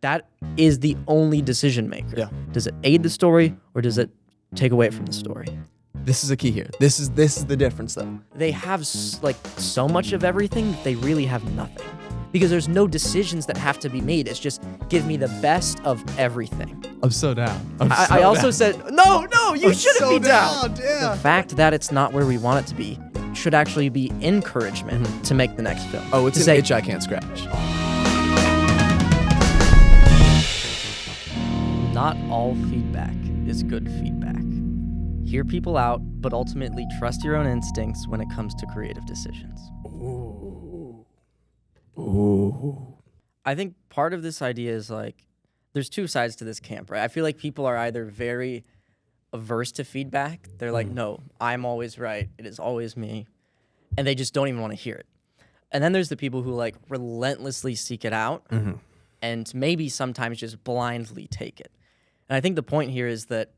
that is the only decision maker. Yeah. Does it aid the story or does it take away from the story? This is a key here. This is the difference, though. They have like so much of everything that they really have nothing. Because there's no decisions that have to be made. It's just give me the best of everything. I'm so down. I also said, no, you shouldn't be down. Yeah. The fact that it's not where we want it to be should actually be encouragement to make the next film. Oh, it's To an say, itch I can't scratch. not all feedback is good feedback. Hear people out, but ultimately trust your own instincts when it comes to creative decisions. Ooh. I think part of this idea is like, there's two sides to this camp, right? I feel like people are either very averse to feedback. They're like, no, I'm always right. It is always me. And they just don't even want to hear it. And then there's the people who like relentlessly seek it out and maybe sometimes just blindly take it. And I think the point here is that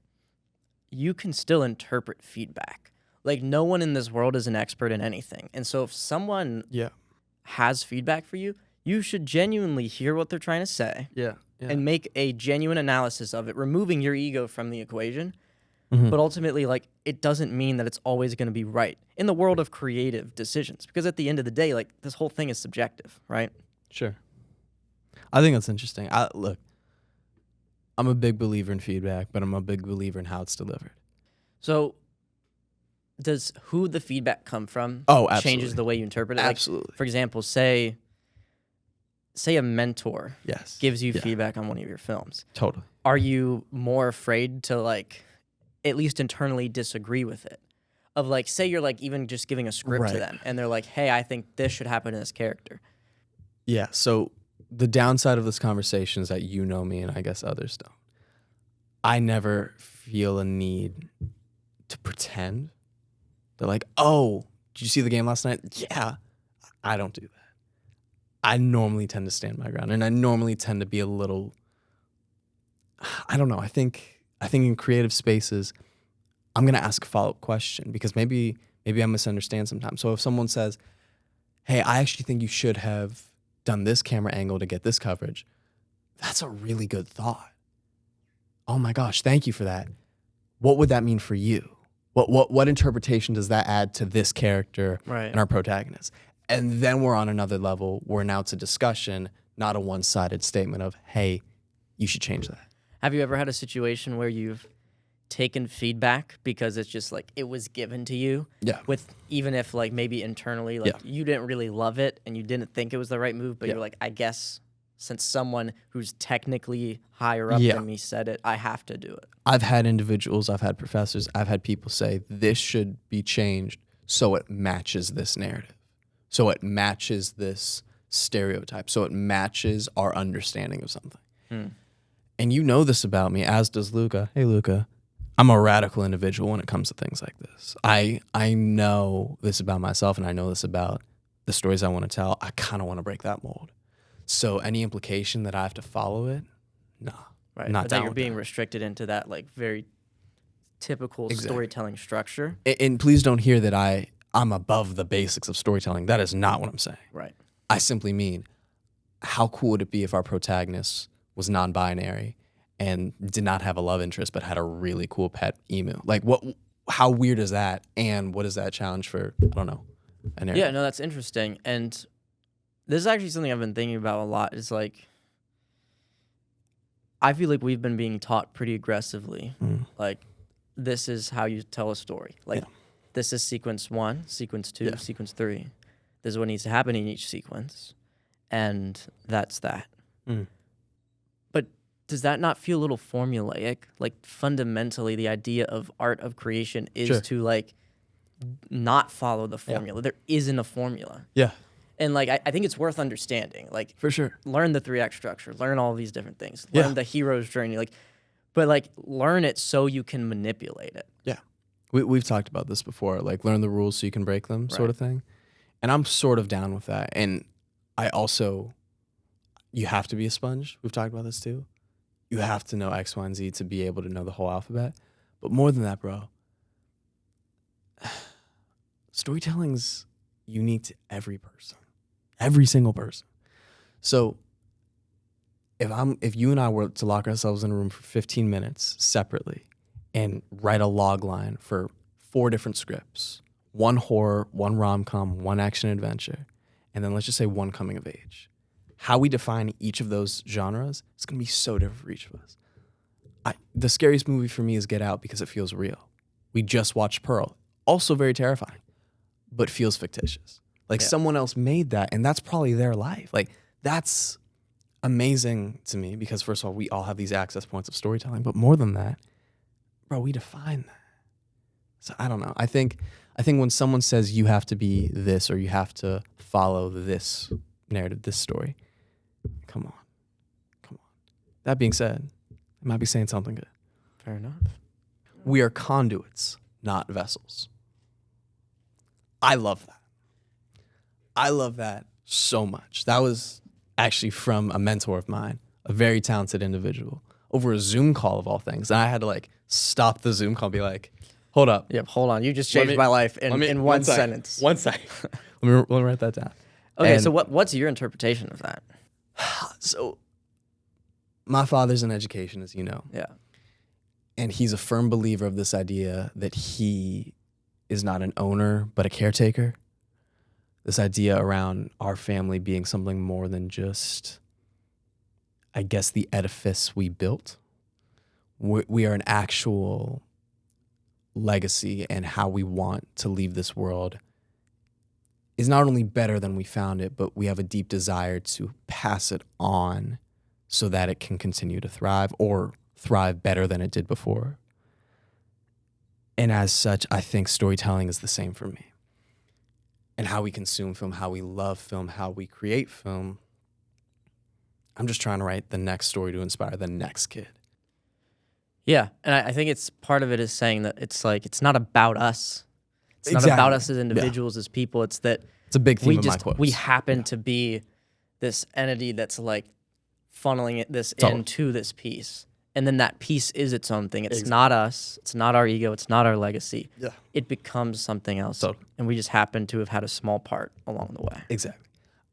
you can still interpret feedback. Like no one in this world is an expert in anything. And so if someone has feedback for you, you should genuinely hear what they're trying to say and make a genuine analysis of it, removing your ego from the equation. But ultimately, like, it doesn't mean that it's always going to be right in the world of creative decisions. Because at the end of the day, like, this whole thing is subjective, right? Sure. I think that's interesting. Look, I'm a big believer in feedback, but I'm a big believer in how it's delivered. So does who the feedback come from changes the way you interpret it? Absolutely. Like, for example, say a mentor gives you Yeah. feedback on one of your films. Totally. Are you more afraid to, like, at least internally disagree with it? Of, like, say you're, like, even just giving a script to Right. them, and they're like, hey, I think this should happen in this character. Yeah, so the downside of this conversation is that you know me and I guess others don't. I never feel a need to pretend. They're like, oh, did you see the game last night? Yeah. I don't do that. I normally tend to stand my ground, and I normally tend to be a little, I don't know, I think in creative spaces, I'm going to ask a follow-up question because maybe I misunderstand sometimes. So if someone says, hey, I actually think you should have done this camera angle to get this coverage, that's a really good thought. Oh my gosh, thank you for that. What would that mean for you? What interpretation does that add to this character and our protagonist? And then we're on another level where now it's a discussion, not a one-sided statement of, hey, you should change that. Have you ever had a situation where you've taken feedback because it's just like it was given to you? Yeah. With even if like maybe internally like you didn't really love it and you didn't think it was the right move, but you're like, I guess since someone who's technically higher up than me said it, I have to do it. I've had individuals, I've had professors, I've had people say this should be changed so it matches this narrative, so it matches this stereotype, so it matches our understanding of something. And you know this about me, as does Luca. Hey, Luca. I'm a radical individual when it comes to things like this. I know this about myself, and I know this about the stories I want to tell. I kind of want to break that mold. So any implication that I have to follow it, nah. Right. Not But that down you're with being that. restricted into that like very typical storytelling structure. And please don't hear that I'm above the basics of storytelling. That is not what I'm saying. Right. I simply mean, how cool would it be if our protagonist was non-binary and did not have a love interest but had a really cool pet emu? Like, how weird is that? And what is that challenge for, I don't know, an area? Yeah, no, that's interesting. And this is actually something I've been thinking about a lot. Is like, I feel like we've been being taught pretty aggressively. Like, this is how you tell a story. Like, this is sequence 1, sequence 2, sequence 3. This is what needs to happen in each sequence. And that's that. But does that not feel a little formulaic? Like, fundamentally, the idea of art of creation is to, like, not follow the formula. There isn't a formula. Yeah. And, like, I think it's worth understanding. Like, For sure. learn the 3-act structure. Learn all these different things. Learn the hero's journey. Like, but, like, learn it so you can manipulate it. Yeah. We've talked about this before, like learn the rules so you can break them sort of thing. And I'm sort of down with that. And I also, you have to be a sponge. We've talked about this too. You have to know X, Y, and Z to be able to know the whole alphabet. But more than that, bro, storytelling's unique to every person, every single person. So if you and I were to lock ourselves in a room for 15 minutes separately and write a log line for 4 different scripts, 1 horror, 1 rom-com, 1 action adventure, and then let's just say 1 coming of age, how we define each of those genres is going to be so different for each of us. The scariest movie for me is Get Out because it feels real. We just watched Pearl. Also very terrifying, but feels fictitious. Like someone else made that, and that's probably their life. Like, that's amazing to me because, first of all, we all have these access points of storytelling, but more than that, bro, we define that. So I don't know. I think when someone says you have to be this or you have to follow this narrative, this story, come on. That being said, I might be saying something good. Fair enough. We are conduits, not vessels. I love that. I love that so much. That was actually from a mentor of mine, a very talented individual, over a Zoom call of all things. And I had to like stop the Zoom call and be like, hold up. Yep, hold on. You just changed my life in one sentence. One second. let me write that down. Okay, And so what's your interpretation of that? So my father's in education, as you know. Yeah. And he's a firm believer of this idea that he is not an owner, but a caretaker. This idea around our family being something more than just, I guess, the edifice we built. We are an actual legacy, and how we want to leave this world is not only better than we found it, but we have a deep desire to pass it on so that it can continue to thrive or thrive better than it did before. And as such, I think storytelling is the same for me. And how we consume film, how we love film, how we create film. I'm just trying to write the next story to inspire the next kid. Yeah, and I think it's part of it is saying that it's like it's not about us. It's not Exactly. about us as individuals, as people. It's that It's a big theme of my quotes. we happen to be this entity that's like funneling this into this piece. And then that piece is its own thing. It's not us. It's not our ego. It's not our legacy. Yeah. It becomes something else. Totally. And we just happen to have had a small part along the way. Exactly.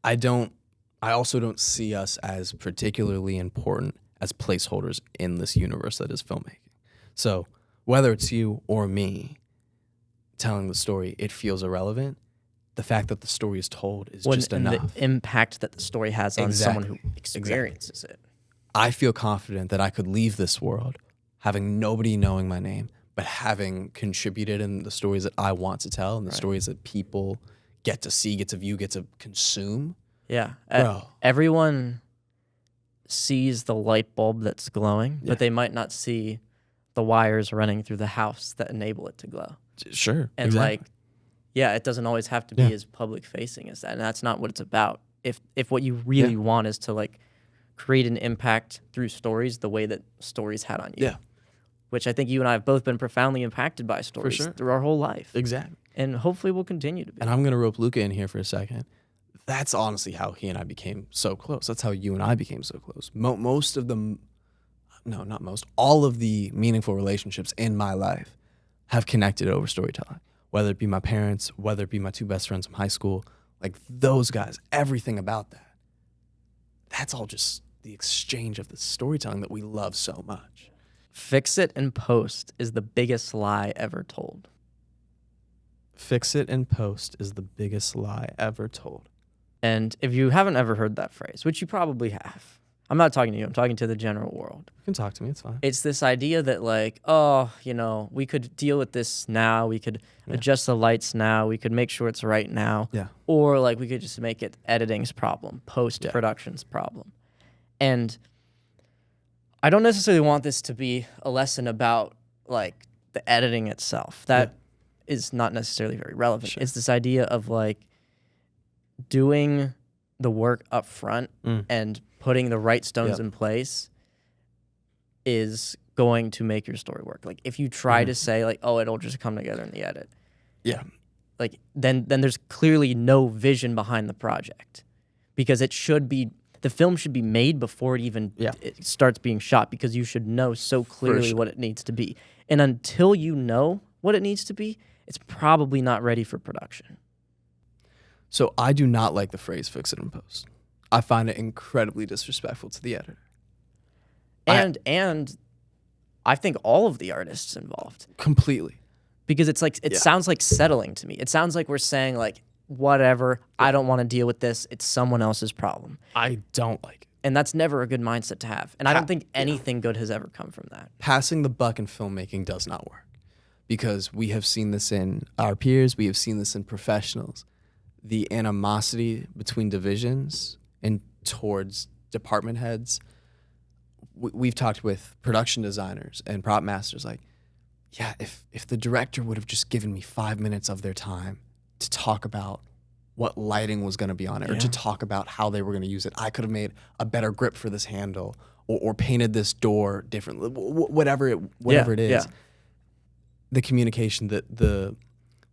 I also don't see us as particularly important as placeholders in this universe that is filmmaking. So whether it's you or me telling the story, it feels irrelevant. The fact that the story is told is just enough. The impact that the story has on someone who experiences it. I feel confident that I could leave this world having nobody knowing my name, but having contributed in the stories that I want to tell and the stories that people get to see, get to view, get to consume. Yeah. Bro. Everyone sees the light bulb that's glowing, but they might not see the wires running through the house that enable it to glow. Sure. And like, yeah, it doesn't always have to be as public facing as that. And that's not what it's about. If what you really want is to like create an impact through stories the way that stories had on you. Yeah. Which I think you and I have both been profoundly impacted by stories through our whole life. Exactly. And hopefully we'll continue to be. And I'm going to rope Luca in here for a second. That's honestly how he and I became so close. That's how you and I became so close. All of the meaningful relationships in my life have connected over storytelling. Whether it be my parents, whether it be my 2 best friends from high school, like those guys, everything about that. That's all just the exchange of the storytelling that we love so much. Fix it and post is the biggest lie ever told. Fix it and post is the biggest lie ever told. And if you haven't ever heard that phrase, which you probably have, I'm not talking to you, I'm talking to the general world. You can talk to me, it's fine. It's this idea that like, oh, you know, we could deal with this now, we could adjust the lights now, we could make sure it's right now. Yeah. Or like we could just make it editing's problem, post-production's problem. And I don't necessarily want this to be a lesson about like the editing itself. That is not necessarily very relevant. Sure. It's this idea of like doing the work up front and putting the right stones in place is going to make your story work. Like if you try to say like, oh, it'll just come together in the edit. Yeah. Like then there's clearly no vision behind the project because the film should be made before it even it starts being shot because you should know so clearly what it needs to be. And until you know what it needs to be, it's probably not ready for production. So I do not like the phrase fix it and post. I find it incredibly disrespectful to the editor. And I think all of the artists involved, completely. because it's like, it sounds like settling to me. It sounds like we're saying like, whatever, I don't want to deal with this. It's someone else's problem. I don't like it. And that's never a good mindset to have. And I don't think anything good has ever come from that. Passing the buck in filmmaking does not work, because we have seen this in our peers. We have seen this in professionals. The animosity between divisions and towards department heads. We've talked with production designers and prop masters, like, yeah, if the director would have just given me 5 minutes of their time to talk about what lighting was going to be on it, or to talk about how they were going to use it, I could have made a better grip for this handle, or painted this door differently, whatever it is. Yeah. The communication, the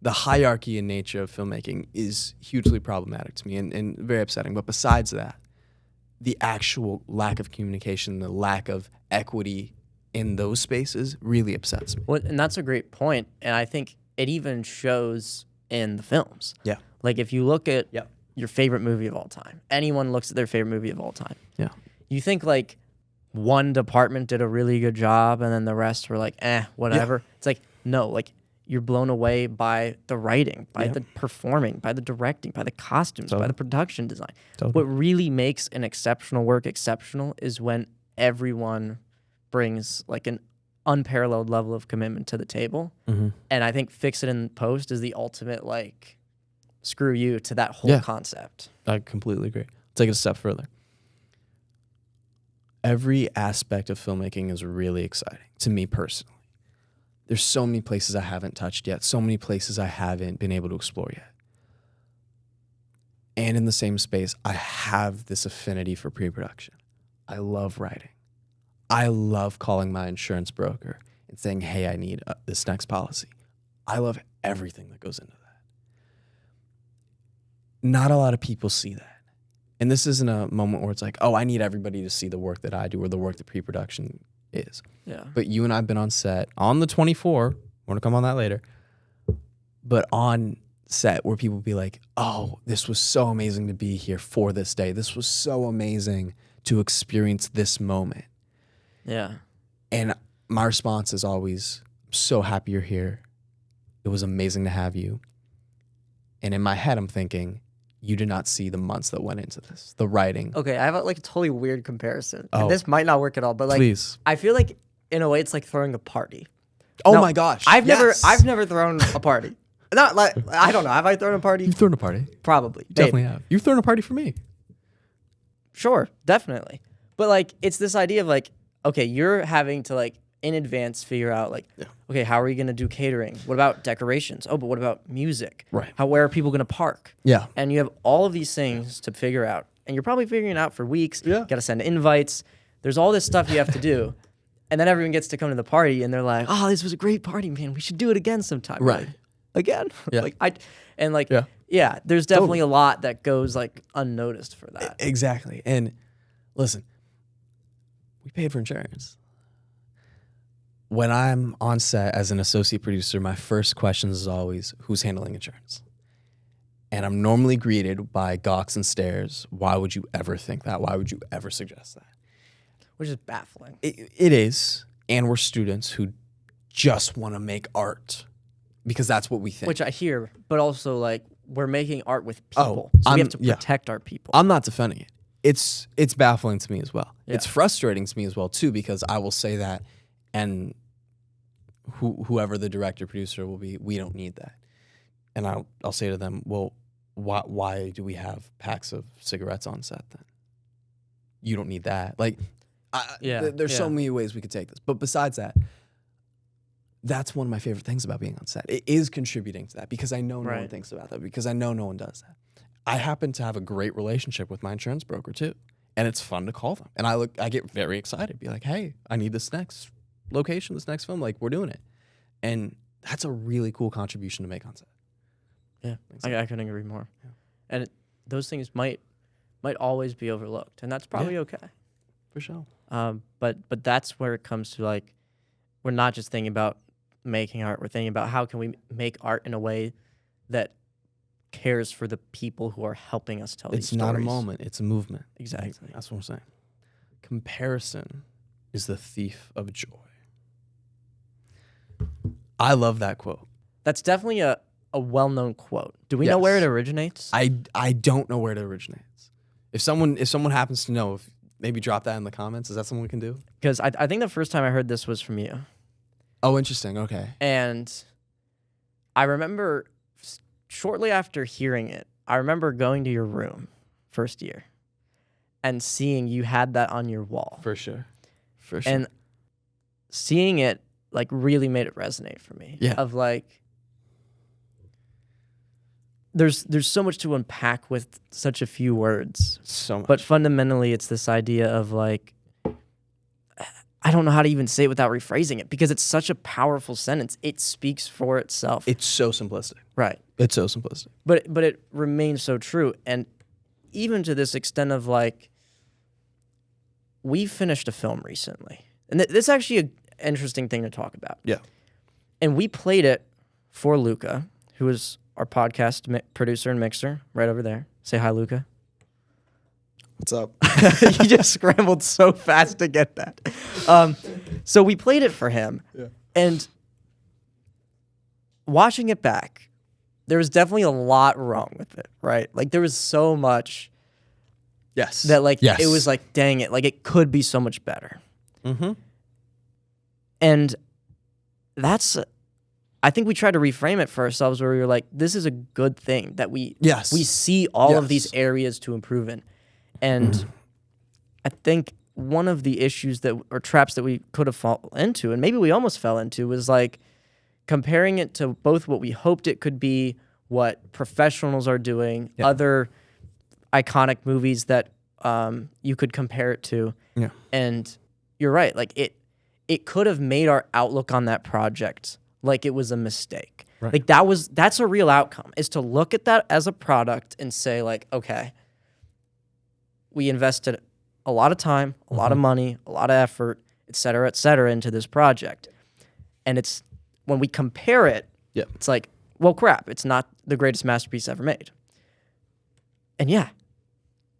hierarchy in nature of filmmaking is hugely problematic to me and very upsetting. But besides that, the actual lack of communication, the lack of equity in those spaces really upsets me. Well, and that's a great point. And I think it even shows in the films. Yeah. Like if you look at your favorite movie of all time, anyone looks at their favorite movie of all time. Yeah. You think like one department did a really good job and then the rest were like, whatever. Yeah. It's like, no, like you're blown away by the writing, by the performing, by the directing, by the costumes, by the production design. What really makes an exceptional work exceptional is when everyone brings like an unparalleled level of commitment to the table. Mm-hmm. And I think Fix It in Post is the ultimate like screw you to that whole concept. I completely agree. Take it a step further. Every aspect of filmmaking is really exciting to me personally. There's so many places I haven't touched yet, so many places I haven't been able to explore yet. And in the same space, I have this affinity for pre-production. I love writing. I love calling my insurance broker and saying, hey, I need this next policy. I love everything that goes into that. Not a lot of people see that. And this isn't a moment where it's like, oh, I need everybody to see the work that I do or the work that pre-production is. Yeah. But you and I have been on set on the 24, we're going to come on that later, but on set where people be like, oh, this was so amazing to be here for this day. This was so amazing to experience this moment. Yeah. And my response is always, I'm so happy you're here. It was amazing to have you. And in my head, I'm thinking, you did not see the months that went into this, the writing. Okay, I have like a totally weird comparison. And this might not work at all, but like, please. I feel like in a way it's like throwing a party. Oh my gosh. I've never thrown a party. Not like, I don't know. Have I thrown a party? You've thrown a party. Probably. You definitely have. You've thrown a party for me. Sure, definitely. But like, it's this idea of like, okay, you're having to like in advance figure out like, okay, how are you going to do catering? What about decorations? Oh, but what about music? Right. Where are people going to park? Yeah. And you have all of these things to figure out. And you're probably figuring it out for weeks. Yeah. You got to send invites. There's all this stuff you have to do. And then everyone gets to come to the party and they're like, oh, this was a great party, man. We should do it again sometime. Right. Like, again? Yeah. Yeah, there's definitely a lot that goes like unnoticed for that. Exactly. And listen, we paid for insurance. When I'm on set as an associate producer, my first question is always, who's handling insurance? And I'm normally greeted by gawks and stares. Why would you ever think that? Why would you ever suggest that? Which is baffling. It is. And we're students who just want to make art because that's what we think. Which I hear, but also like we're making art with people. So we have to protect our people. I'm not defending it. It's baffling to me as well. Yeah. It's frustrating to me as well too, because I will say that and whoever the director producer will be, we don't need that. And I'll say to them, well, why do we have packs of cigarettes on set then? You don't need that. Like, there's so many ways we could take this. But besides that, that's one of my favorite things about being on set. It is contributing to that because I know no one thinks about that, because I know no one does that. I happen to have a great relationship with my insurance broker too. And it's fun to call them. And I get very excited, be like, hey, I need this next location, this next film, like we're doing it. And that's a really cool contribution to make on set. Yeah, I couldn't agree more. Yeah. And those things might always be overlooked, and that's probably okay. For sure. But that's where it comes to like, we're not just thinking about making art, we're thinking about how can we make art in a way that cares for the people who are helping us tell these stories. It's not a moment, it's a movement. Exactly. That's what I'm saying. Comparison is the thief of joy. I love that quote. That's definitely a well-known quote. Do we know where it originates? I don't know where it originates. If someone happens to know, maybe drop that in the comments. Is that something we can do? Because I think the first time I heard this was from you. Oh, interesting. Okay. And I remember shortly after hearing it, I remember going to your room first year and seeing you had that on your wall. For sure. For sure. And seeing it like really made it resonate for me. Yeah. Of like, there's so much to unpack with such a few words. So much. But fundamentally, it's this idea of like, I don't know how to even say it without rephrasing it because it's such a powerful sentence. It speaks for itself. It's so simplistic. Right. It's so simplistic. But it remains so true. And even to this extent of like, we finished a film recently. And this is actually an interesting thing to talk about. Yeah. And we played it for Luca, who is our podcast producer and mixer right over there. Say hi, Luca. What's up? You just scrambled so fast to get that. So we played it for him. Yeah. And watching it back, there was definitely a lot wrong with it, right? Like there was so much Yes. that like Yes. it was like, dang it, like it could be so much better. Mm-hmm. And that's, I think we tried to reframe it for ourselves where we were like, this is a good thing that we see all of these areas to improve in. And I think one of the issues that, or traps that we could have fallen into, and maybe we almost fell into, was like comparing it to both what we hoped it could be, what professionals are doing, other iconic movies that you could compare it to. Yeah. And you're right, like it could have made our outlook on that project like it was a mistake. Right. Like that's a real outcome, is to look at that as a product and say like, okay, we invested a lot of time, a lot of money, a lot of effort, et cetera, into this project. And it's, when we compare it, it's like, well, crap, it's not the greatest masterpiece ever made. And yeah,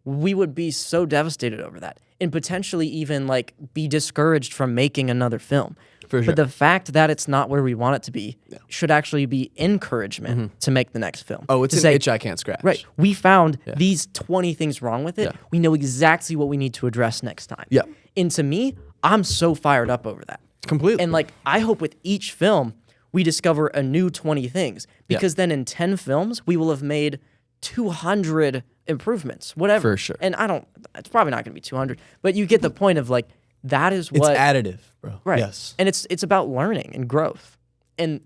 we would be so devastated over that and potentially even like be discouraged from making another film. For sure. But the fact that it's not where we want it to be should actually be encouragement to make the next film. Oh, it's to an itch I can't scratch. Right. We found these 20 things wrong with it. Yeah. We know exactly what we need to address next time. Yeah. And to me, I'm so fired up over that. Completely. And like, I hope with each film, we discover a new 20 things. Because then in 10 films, we will have made 200 improvements, whatever. For sure. And it's probably not going to be 200. But you get the point of like, that is what... It's additive, bro. Right. Yes. And it's about learning and growth. And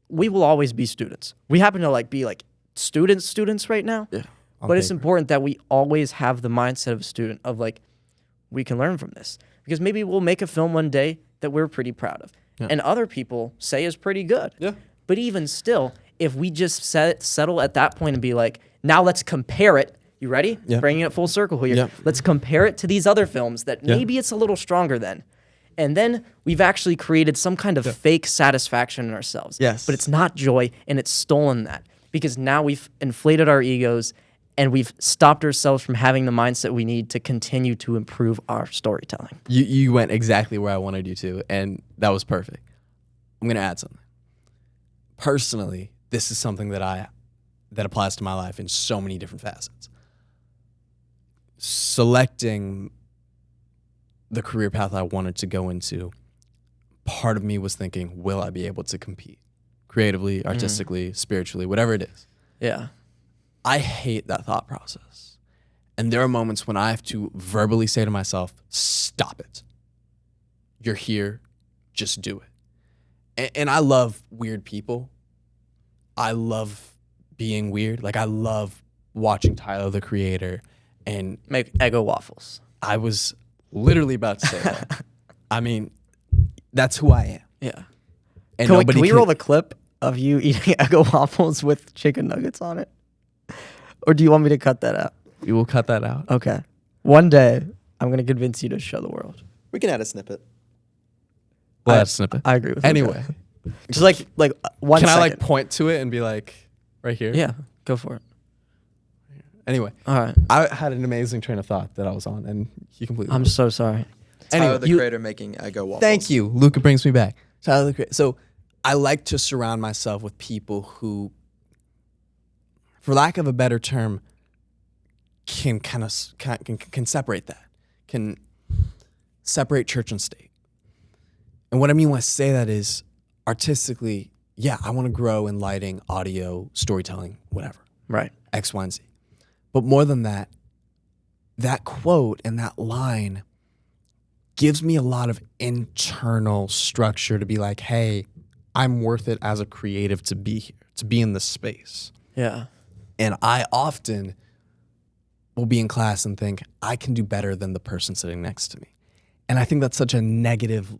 we will always be students. We happen to like be like students right now. Yeah. But it's important that we always have the mindset of a student of like, we can learn from this. Because maybe we'll make a film one day that we're pretty proud of. Yeah. And other people say is pretty good. Yeah. But even still, if we just settle at that point and be like, now let's compare it. You ready? Yeah. Bringing it full circle here. Yeah. Let's compare it to these other films that maybe it's a little stronger than. And then we've actually created some kind of fake satisfaction in ourselves. Yes. But it's not joy, and it's stolen that. Because now we've inflated our egos and we've stopped ourselves from having the mindset we need to continue to improve our storytelling. You went exactly where I wanted you to, and that was perfect. I'm going to add something. Personally, this is something that applies to my life in so many different facets. Selecting the career path I wanted to go into, part of me was thinking, will I be able to compete creatively, artistically, spiritually, whatever it is? Yeah. I hate that thought process. And there are moments when I have to verbally say to myself, stop it. You're here, just do it. And I love weird people. I love being weird. Like, I love watching Tyler, the Creator, and Make Eggo waffles. I was literally about to say that. I mean, that's who I am. Yeah. And Can we roll the clip of you eating Eggo waffles with chicken nuggets on it? Or do you want me to cut that out? We will cut that out. Okay. One day, I'm going to convince you to show the world. We can add a snippet. Well, that's snippet. I agree with Anyway. Just like 1 Can second. I like point to it and be like, right here? Yeah, go for it. Anyway, All right. I had an amazing train of thought that I was on, and you completely. I'm so sorry. Tyler, Anyway, the creator, making Eggo waffles. Thank you. Luca brings me back. Tyler, the creator. So I like to surround myself with people who, for lack of a better term, can can separate that, can separate church and state. And what I mean when I say that is, artistically, yeah, I want to grow in lighting, audio, storytelling, whatever, Right. X, Y, and Z. But more than that, that quote and that line gives me a lot of internal structure to be like, hey, I'm worth it as a creative to be here, to be in this space. Yeah. And I often will be in class and think, I can do better than the person sitting next to me. And I think that's such a negative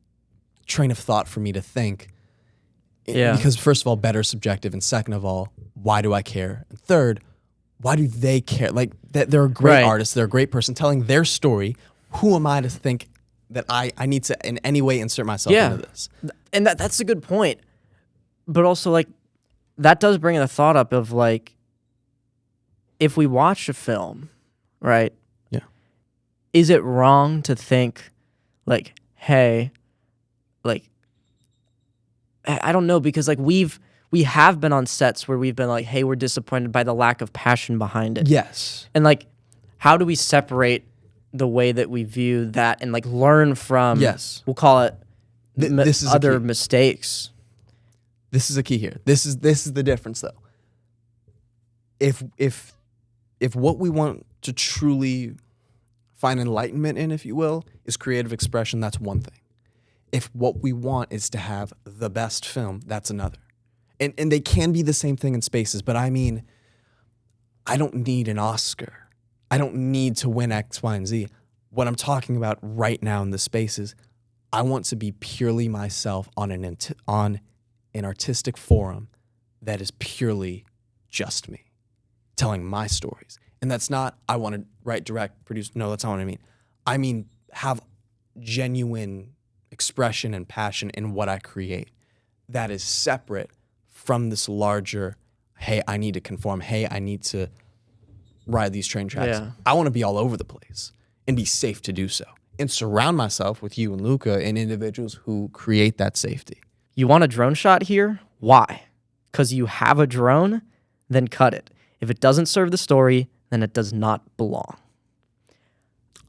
train of thought for me to think. Yeah. Because first of all, better is subjective. And second of all, why do I care? And third, why do they care? Like, they're a great artist. They're a great person telling their story. Who am I to think that I need to in any way insert myself into this? And that's a good point. But also, like, that does bring the thought up of, like, if we watch a film, right? Yeah. Is it wrong to think, like, hey, like, I don't know, because, like, we have been on sets where we've been like, hey, we're disappointed by the lack of passion behind it. Yes. And, like, how do we separate the way that we view that and, like, learn from, Yes. we'll call it This is a other key. mistakes? This is a key here. This is the difference, though. If what we want to truly find enlightenment in, if you will, is creative expression, that's one thing. If what we want is to have the best film, that's another. And they can be the same thing in spaces, but I mean, I don't need an Oscar. I don't need to win X, Y, and Z. What I'm talking about right now in the spaces, I want to be purely myself on an artistic forum that is purely just me, telling my stories. And that's not, I want to write, direct, produce. No, that's not what I mean. I mean, have genuine expression and passion in what I create that is separate from this larger, hey, I need to conform. Hey, I need to ride these train tracks. Yeah. I want to be all over the place and be safe to do so. And surround myself with you and Luca and individuals who create that safety. You want a drone shot here? Why? Because you have a drone? Then cut it. If it doesn't serve the story, then it does not belong.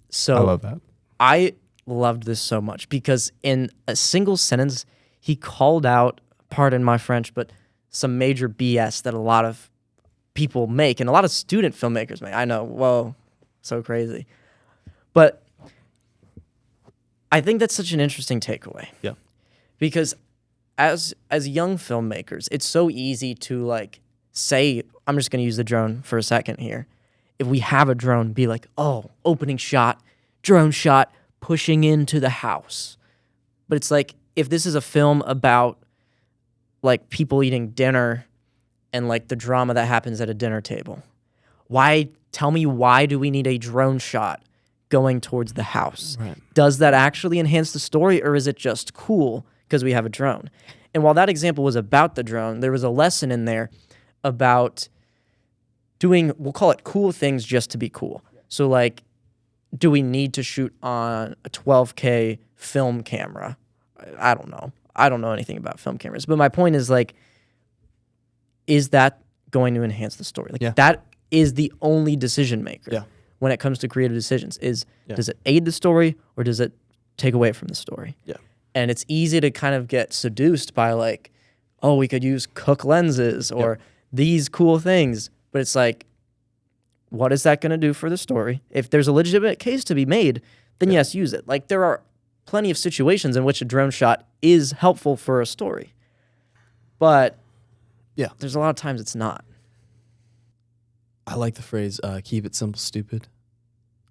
So I love that. I loved this so much because in a single sentence, he called out, pardon my French, but some major BS that a lot of people make and a lot of student filmmakers make. I know, whoa, so crazy. But I think that's such an interesting takeaway. Yeah. Because as young filmmakers, it's so easy to, like, say, I'm just going to use the drone for a second here. If we have a drone, be like, oh, opening shot, drone shot, pushing into the house. But it's like, if this is a film about, like, people eating dinner and, like, the drama that happens at a dinner table, tell me why do we need a drone shot going towards the house? Right. Does that actually enhance the story, or is it just cool because we have a drone? And while that example was about the drone, there was a lesson in there about doing, we'll call it cool things just to be cool. So, like, do we need to shoot on a 12K film camera? I don't know. I don't know anything about film cameras. But my point is, like, is that going to enhance the story? Like, Yeah. that is the only decision maker Yeah. when it comes to creative decisions is, Yeah. does it aid the story or does it take away from the story? Yeah. And it's easy to kind of get seduced by, like, oh, we could use Cook lenses or these cool things. But it's like, what is that going to do for the story? If there's a legitimate case to be made, then yes, use it. Like, there are plenty of situations in which a drone shot is helpful for a story. But Yeah. there's a lot of times it's not. I like the phrase, keep it simple, stupid.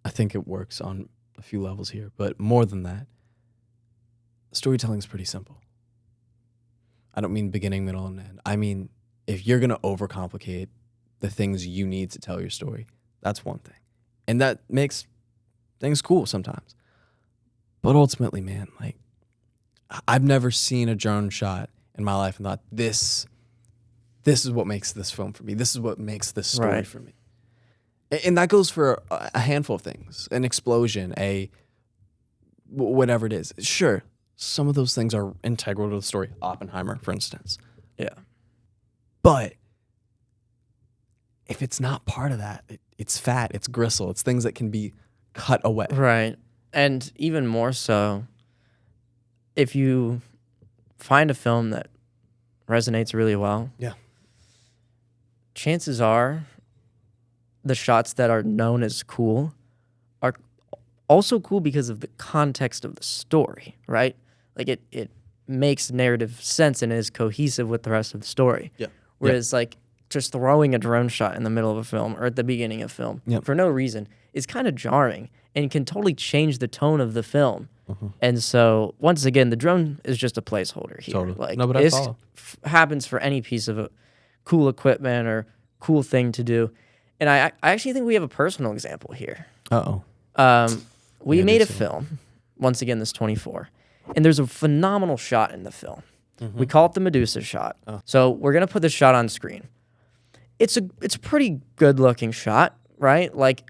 I think it works on a few levels here. But more than that, storytelling is pretty simple. I don't mean beginning, middle, and end. I mean, if you're going to overcomplicate the things you need to tell your story, that's one thing. And that makes things cool sometimes. But ultimately, man, like, I've never seen a drone shot in my life and thought, this is what makes this film for me. This is what makes this story Right. for me. And that goes for a handful of things. An explosion, a whatever it is. Sure, some of those things are integral to the story. Oppenheimer, for instance. Yeah. But if it's not part of that, it's fat, it's gristle, it's things that can be cut away. Right. And even more so, if you find a film that resonates really well, Yeah. chances are the shots that are known as cool are also cool because of the context of the story, right? Like it makes narrative sense and is cohesive with the rest of the story. Yeah. Whereas like just throwing a drone shot in the middle of a film or at the beginning of a film for no reason is kind of jarring and can totally change the tone of the film. And so once again, the drone is just a placeholder here. Totally. Like No, but I this follow. happens for any piece of cool equipment or cool thing to do. And I actually think we have a personal example here. We made a film, once again, this 24, and there's a phenomenal shot in the film. We call it the Medusa shot. So we're going to put this shot on screen. It's a pretty good looking shot, right? Like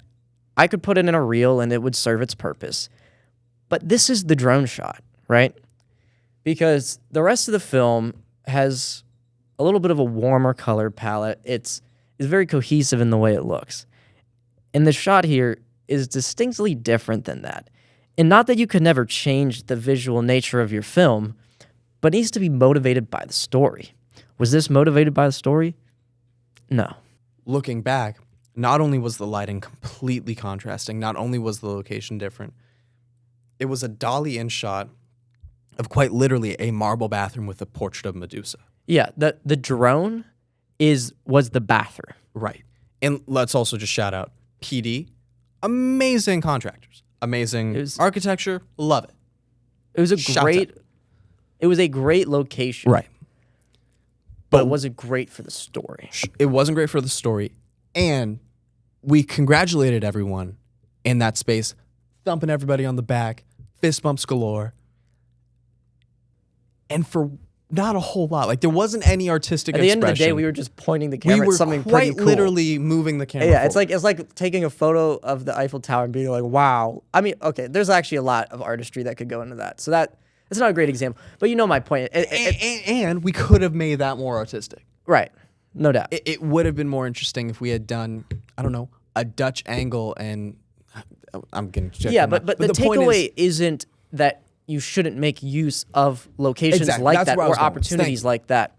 I could put it in a reel and it would serve its purpose. But this is the drone shot, right? Because the rest of the film has a little bit of a warmer color palette. It's very cohesive in the way it looks. And the shot here is distinctly different than that. And not that you could never change the visual nature of your film, but it needs to be motivated by the story. Was this motivated by the story? No. Looking back, not only was the lighting completely contrasting, not only was the location different, it was a dolly in shot of quite literally a marble bathroom with a portrait of Medusa. Yeah, the drone was the bathroom. Right. And let's also just shout out PD, amazing contractors, amazing architecture, love it. It was a great location. Right. But it wasn't great for the story. It wasn't great for the story. And we congratulated everyone in that space, thumping everybody on the back, fist bumps galore. And for not a whole lot. Like there wasn't any artistic expression. At the end of the day, we were just pointing the camera we were at something quite pretty cool. literally moving the camera. Yeah, forward. it's like taking a photo of the Eiffel Tower and being like, wow. I mean, okay, there's actually a lot of artistry that could go into that. So it's not a great example. But you know my point. And we could have made that more artistic. Right. No doubt. It would have been more interesting if we had done, I don't know, a Dutch angle and I'm getting but the takeaway isn't that you shouldn't make use of locations like that or opportunities like that.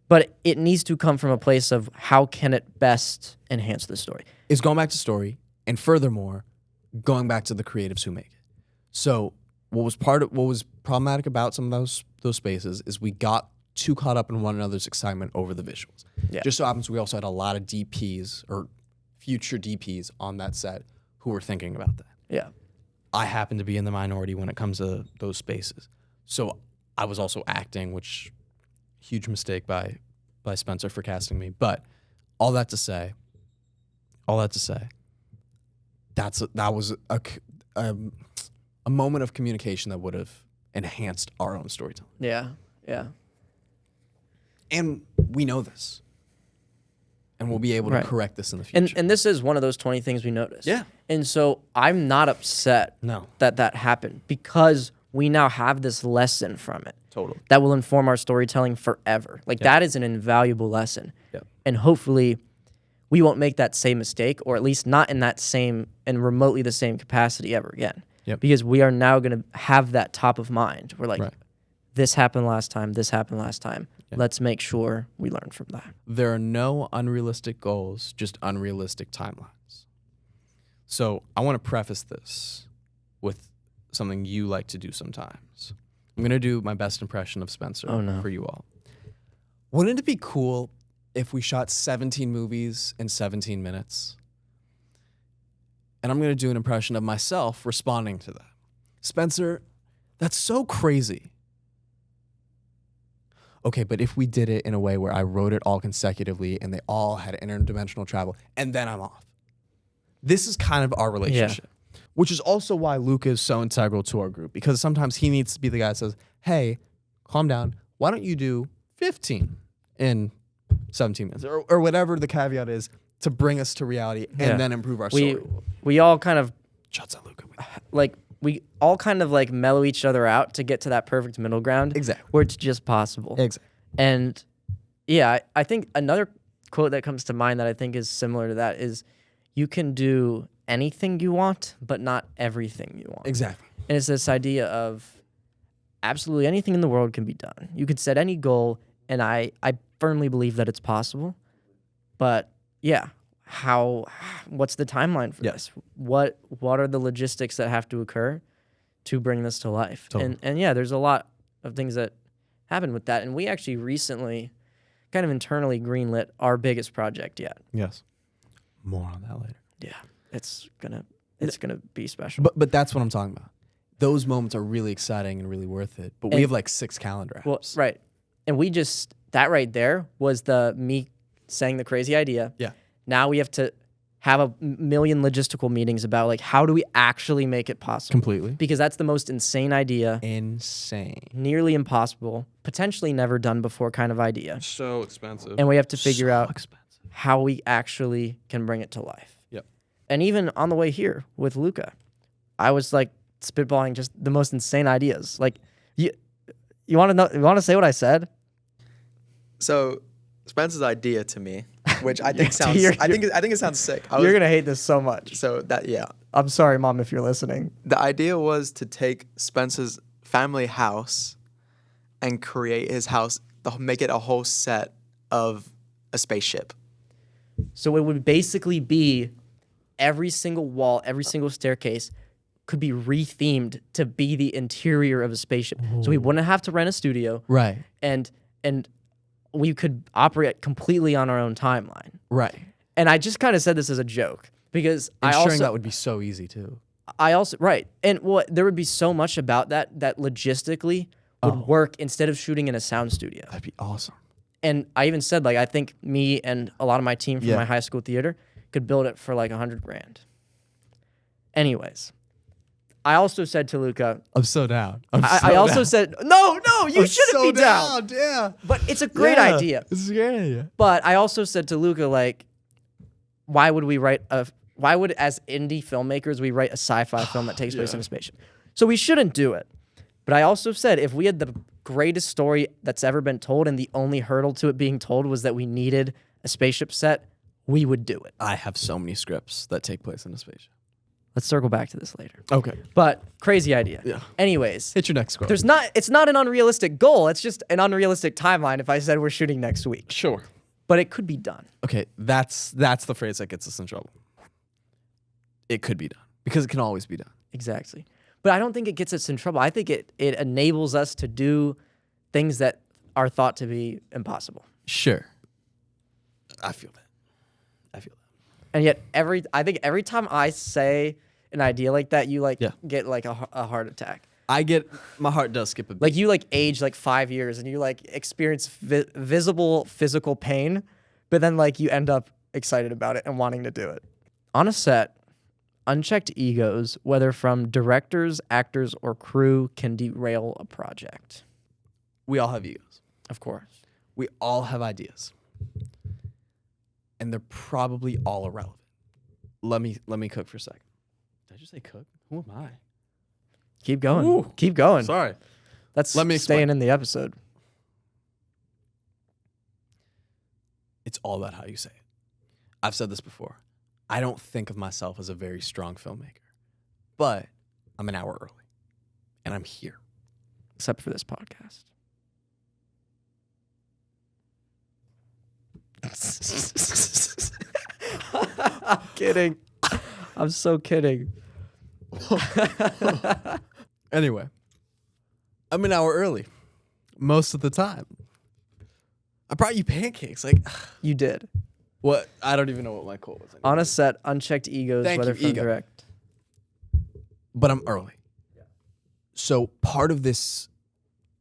But it needs to come from a place of how can it best enhance the story. It's going back to story, and furthermore, going back to the creatives who make it. So what was problematic about some of those spaces is we got too caught up in one another's excitement over the visuals. Yeah. Just so happens we also had a lot of DPs or future DPs on that set who were thinking about that. Yeah. I happen to be in the minority when it comes to those spaces. So I was also acting, which huge mistake by Spencer for casting me. But all that to say, that was a moment of communication that would have enhanced our own storytelling. Yeah. Yeah. And we know this. And we'll be able to correct this in the future. And this is one of those 20 things we noticed. Yeah. And so I'm not upset that happened because we now have this lesson from it. Totally. That will inform our storytelling forever. Like that is an invaluable lesson. Yep. And hopefully we won't make that same mistake, or at least not in that same and remotely the same capacity ever again. Yep. Because we are now going to have that top of mind. We're like, this happened last time, this happened last time. Yeah. Let's make sure we learn from that. There are no unrealistic goals, just unrealistic timelines. So I want to preface this with something you like to do sometimes. I'm going to do my best impression of Spencer for you all. Wouldn't it be cool if we shot 17 movies in 17 minutes? And I'm going to do an impression of myself responding to that. Spencer, that's so crazy. Okay, but if we did it in a way where I wrote it all consecutively and they all had interdimensional travel, and then I'm off. This is kind of our relationship, which is also why Luca is so integral to our group, because sometimes he needs to be the guy that says, hey, calm down. Why don't you do 15 in 17 minutes or whatever the caveat is to bring us to reality and then improve our story. We all kind of Shouts out Luca. like we all kind of like mellow each other out to get to that perfect middle ground. Exactly. Where it's just possible. Exactly. And yeah, I think another quote that comes to mind that I think is similar to that is, you can do anything you want, but not everything you want. Exactly. And it's this idea of absolutely anything in the world can be done. You could set any goal, and I firmly believe that it's possible. But yeah, what's the timeline for this? What are the logistics that have to occur to bring this to life? Totally. And yeah, there's a lot of things that happen with that. And we actually recently kind of internally greenlit our biggest project yet. Yes. More on that later. Yeah. It's gonna be special. But that's what I'm talking about. Those moments are really exciting and really worth it. But we have like 6 calendar apps. Well, right. And that right there was me saying the crazy idea. Yeah. Now we have to have a million logistical meetings about like, how do we actually make it possible? Completely. Because that's the most insane idea, Insane. nearly impossible, potentially never done before kind of idea. So expensive. And we have to figure out expensive. how we actually can bring it to life. Yep. And even on the way here with Luca, I was like spitballing just the most insane ideas. Like, you want to know? You want to say what I said? So Spencer's idea to me, which I think sounds, You're- I think it sounds sick. You're gonna hate this so much. So that, yeah, I'm sorry, Mom, if you're listening. the idea was to take Spencer's family house and create his house, make it a whole set of a spaceship. So it would basically be every single wall, every single staircase could be rethemed to be the interior of a spaceship. So we wouldn't have to rent a studio, Right. and we could operate completely on our own timeline. Right. And I just kind of said this as a joke because Ensuring that would be so easy too. right. And well, there would be so much about that logistically would work instead of shooting in a sound studio. That'd be awesome. And I even said, like, I think me and a lot of my team from Yeah. my high school theater could build it for like $100,000. Anyways, I also said to Luca, I'm so down. I also said, no, you shouldn't be down. Yeah. But it's a great idea. It's a great idea. But I also said to Luca, like, why would as indie filmmakers we write a sci-fi film that takes place in a spaceship? So we shouldn't do it. But I also said if we had the greatest story that's ever been told and the only hurdle to it being told was that we needed a spaceship set, we would do it. I have so many scripts that take place in a spaceship. Let's circle back to this later. Okay. But crazy idea. Yeah. Anyways, Hit your next quote. it's not an unrealistic goal. It's just an unrealistic timeline if I said we're shooting next week. Sure. But it could be done. Okay, that's the phrase that gets us in trouble. It could be done because it can always be done. Exactly. But I don't think it gets us in trouble. I think it enables us to do things that are thought to be impossible. Sure. I feel that. And yet I think every time I say an idea like that, you get like a heart attack. My heart does skip a beat. Like you age like 5 years and you like experience visible physical pain, but then like you end up excited about it and wanting to do it. On a set, unchecked egos, whether from directors, actors, or crew, can derail a project. We all have egos. Of course. We all have ideas. And they're probably all irrelevant. Let me cook for a second. Did I just say cook? Who am I? Keep going. Ooh. Keep going. Sorry. That's Let me explain. staying in the episode. It's all about how you say it. I've said this before. I don't think of myself as a very strong filmmaker, but I'm an hour early, and I'm here. Except for this podcast. I'm kidding. I'm so kidding. Anyway, I'm an hour early most of the time. I brought you pancakes. Like, You did. what? I don't even know what my quote was. On a set, unchecked egos, Thank whether you, from ego. direct. But I'm early. So part of this,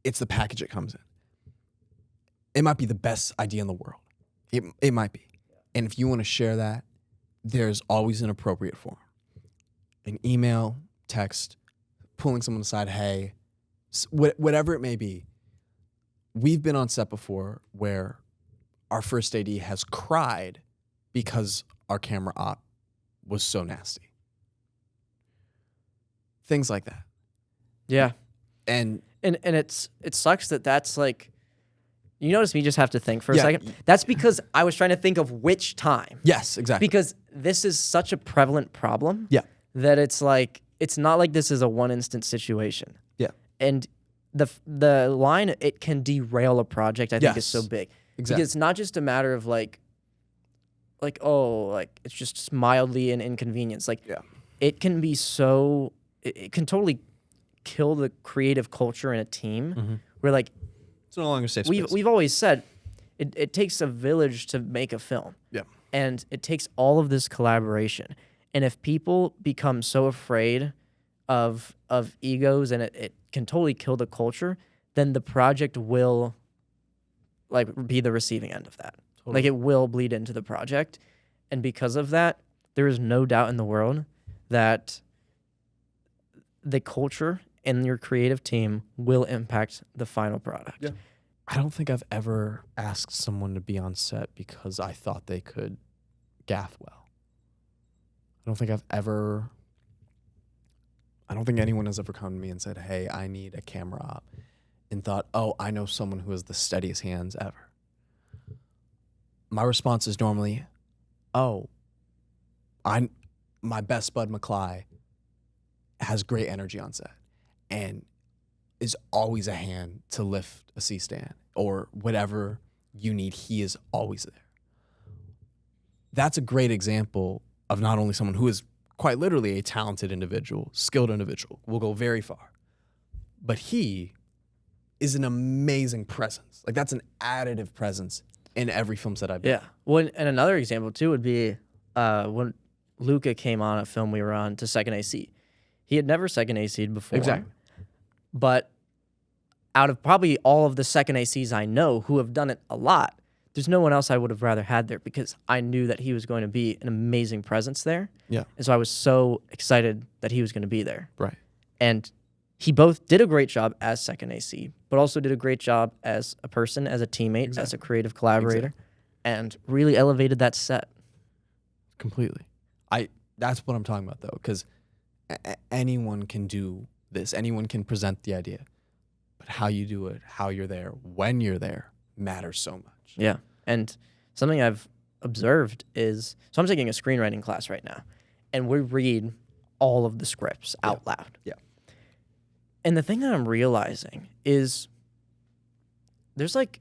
it's the package it comes in. It might be the best idea in the world. It might be. And if you want to share that, there's always an appropriate form. An email, text, pulling someone aside, hey, whatever it may be. We've been on set before where our first AD has cried because our camera op was so nasty. things like that. Yeah. And And it sucks that that's like, you notice me just have to think for a Yeah. second. That's because I was trying to think of which time. yes, exactly. Because this is such a prevalent problem Yeah. that it's like, it's not like this is a one instant situation. Yeah. And the line, it can derail a project, I think is so Yes. big. Exactly. Because it's not just a matter of like, oh, like it's just mildly an inconvenience. Like Yeah. it can be so, it can totally kill the creative culture in a team where like, It's no longer safe space. we've always said it takes a village to make a film. Yeah. And it takes all of this collaboration. And if people become so afraid of egos and it can totally kill the culture, then the project will like be the receiving end of that. Totally. Like it will bleed into the project. And because of that, there is no doubt in the world that the culture and your creative team will impact the final product. Yeah. I don't think I've ever asked someone to be on set because I thought they could gaff well. I don't think anyone has ever come to me and said, hey, I need a camera op, and thought, oh, I know someone who has the steadiest hands ever. My response is normally, oh, my best bud McCly has great energy on set and is always a hand to lift a C-stand or whatever you need. He is always there. That's a great example of not only someone who is quite literally a talented individual, skilled individual, will go very far, but he is an amazing presence. Like that's an additive presence in every film set I've been. Yeah. Well, and another example too would be when Luca came on a film we were on to second AC. He had never second AC'd before. Exactly. But out of probably all of the second ACs I know who have done it a lot, there's no one else I would have rather had there because I knew that he was going to be an amazing presence there. Yeah. And so I was so excited that he was going to be there. Right. And he both did a great job as second AC, but also did a great job as a person, as a teammate, as a creative collaborator, and really elevated that set. Completely. That's what I'm talking about though, because anyone can do this. Anyone can present the idea, but how you do it, how you're there, when you're there matters so much. Yeah. And something I've observed is, so I'm taking a screenwriting class right now, and we read all of the scripts out loud. Yeah. And the thing that I'm realizing is there's like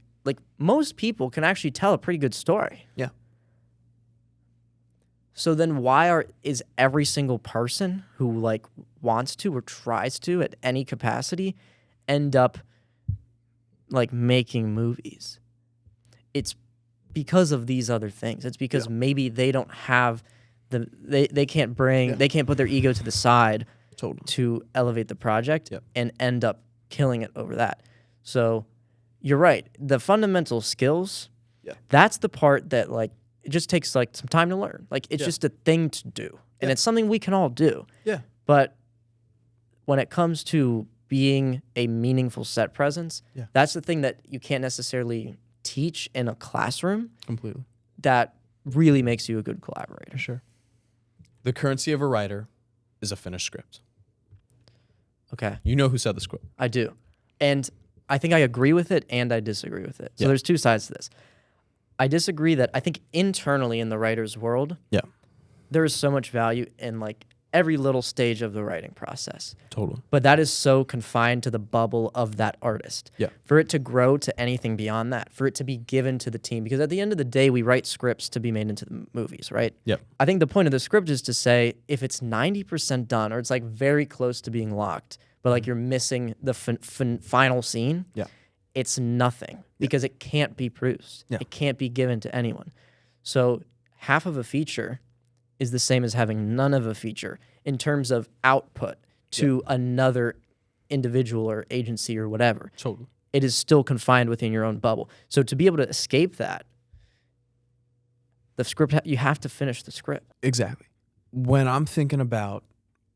most people can actually tell a pretty good story. Yeah. So then why is every single person who like wants to or tries to at any capacity end up like making movies? It's because of these other things. It's because maybe they don't have they can't put their ego to the side to elevate the project and end up killing it over that. So you're right. The fundamental skills, that's the part that like it just takes like some time to learn. Like it's just a thing to do. And it's something we can all do. Yeah. But when it comes to being a meaningful set presence, that's the thing that you can't necessarily teach in a classroom. Completely. That really makes you a good collaborator. For sure. The currency of a writer is a finished script. Okay. You know who said the script. I do. And I think I agree with it and I disagree with it. So there's two sides to this. I disagree that I think internally in the writer's world, there is so much value in like every little stage of the writing process. Totally. But that is so confined to the bubble of that artist. Yeah. For it to grow to anything beyond that, for it to be given to the team, because at the end of the day, we write scripts to be made into the movies, right? Yep. I think the point of the script is to say if it's 90% done or it's like very close to being locked, but like you're missing the final scene, it's nothing because it can't be produced. Yeah. It can't be given to anyone. So half of a feature is the same as having none of a feature in terms of output to another individual or agency or whatever. Totally. It is still confined within your own bubble. So to be able to escape that, the script, you have to finish the script. Exactly. When I'm thinking about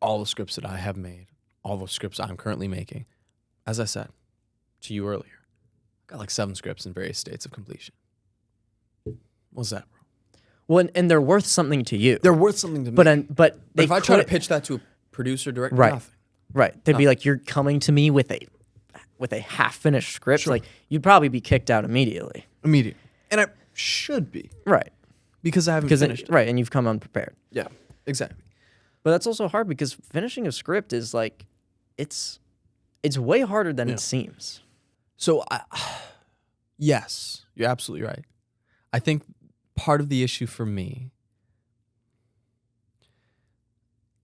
all the scripts that I have made, all the scripts I'm currently making, as I said to you earlier, I got like 7 scripts in various states of completion. What's that, bro? Well, and they're worth something to you. They're worth something to me. But But if I try to pitch that to a producer, director, nothing. Right. They'd be like, you're coming to me with a half-finished script. Sure. Like, you'd probably be kicked out immediately. Immediate. And I should be Right. because I haven't finished it. Right, and you've come unprepared. Yeah, exactly. But that's also hard because finishing a script is like, it's way harder than it seems. So, yes, you're absolutely right. I think part of the issue for me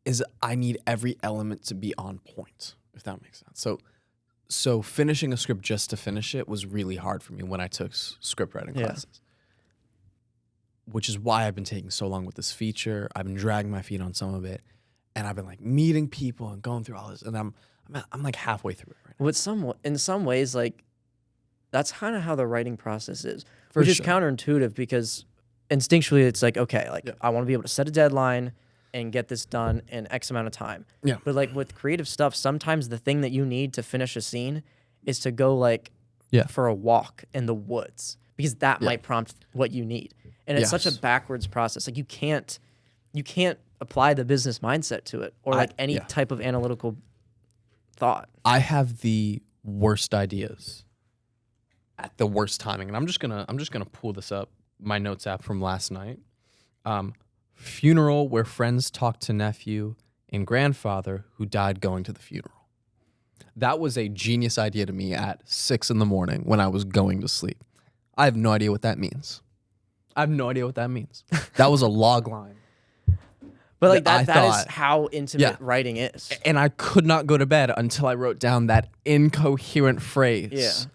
is I need every element to be on point, if that makes sense. So finishing a script just to finish it was really hard for me when I took script writing classes, which is why I've been taking so long with this feature. I've been dragging my feet on some of it, and I've been like meeting people and going through all this, and I'm like halfway through it right now. Well, in some ways, like, that's kind of how the writing process is, For which is sure. counterintuitive because instinctually it's like, okay, like I want to be able to set a deadline and get this done in X amount of time. Yeah. But like with creative stuff, sometimes the thing that you need to finish a scene is to go like for a walk in the woods because that might prompt what you need. And it's such a backwards process. Like you can't apply the business mindset to it or like any type of analytical thought. I have the worst ideas at the worst timing, and I'm just gonna pull this up, my notes app from last night. Funeral where friends talk to nephew and grandfather who died going to the funeral. That was a genius idea to me at 6 a.m. when I was going to sleep. I have no idea what that means. That was a log line. But like that that is how intimate writing is. And I could not go to bed until I wrote down that incoherent phrase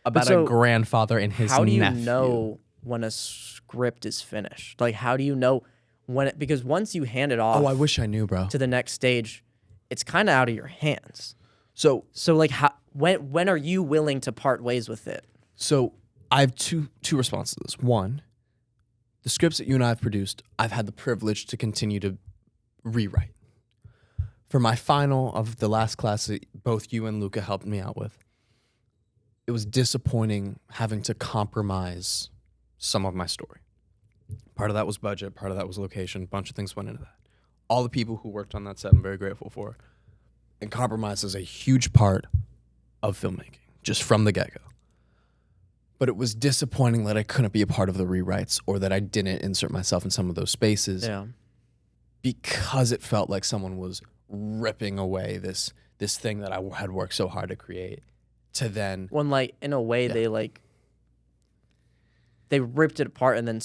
about a grandfather and his nephew. How do you know when a script is finished? Like, how do you know when it, because once you hand it off Oh, I wish I knew, bro. to the next stage, it's kind of out of your hands. So like, when are you willing to part ways with it? So I have two responses to this. One, the scripts that you and I have produced, I've had the privilege to continue to rewrite. For my final of the last class that both you and Luca helped me out with, it was disappointing having to compromise some of my story. Part of that was budget, part of that was location, a bunch of things went into that. All the people who worked on that set, I'm very grateful for. And compromise is a huge part of filmmaking, just from the get-go. But it was disappointing that I couldn't be a part of the rewrites or that I didn't insert myself in some of those spaces because it felt like someone was ripping away this thing that I had worked so hard to create to then... When, like, in a way, they ripped it apart and then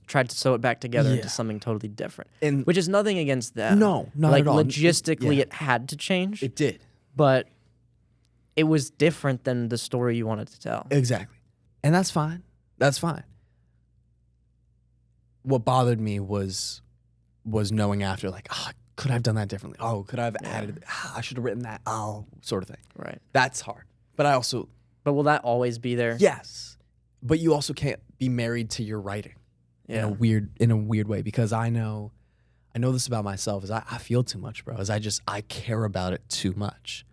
tried to sew it back together into something totally different. And which is nothing against them. No, not like, at all. Logistically, it had to change. It did. But it was different than the story you wanted to tell. Exactly. And that's fine. That's fine. What bothered me was knowing after, like, could I have done that differently? Oh, could I have added, I should have written that, sort of thing. Right. That's hard. But I also... But will that always be there? Yes. But you also can't be married to your writing in a weird way, because I know this about myself, is I feel too much, bro. Is I care about it too much.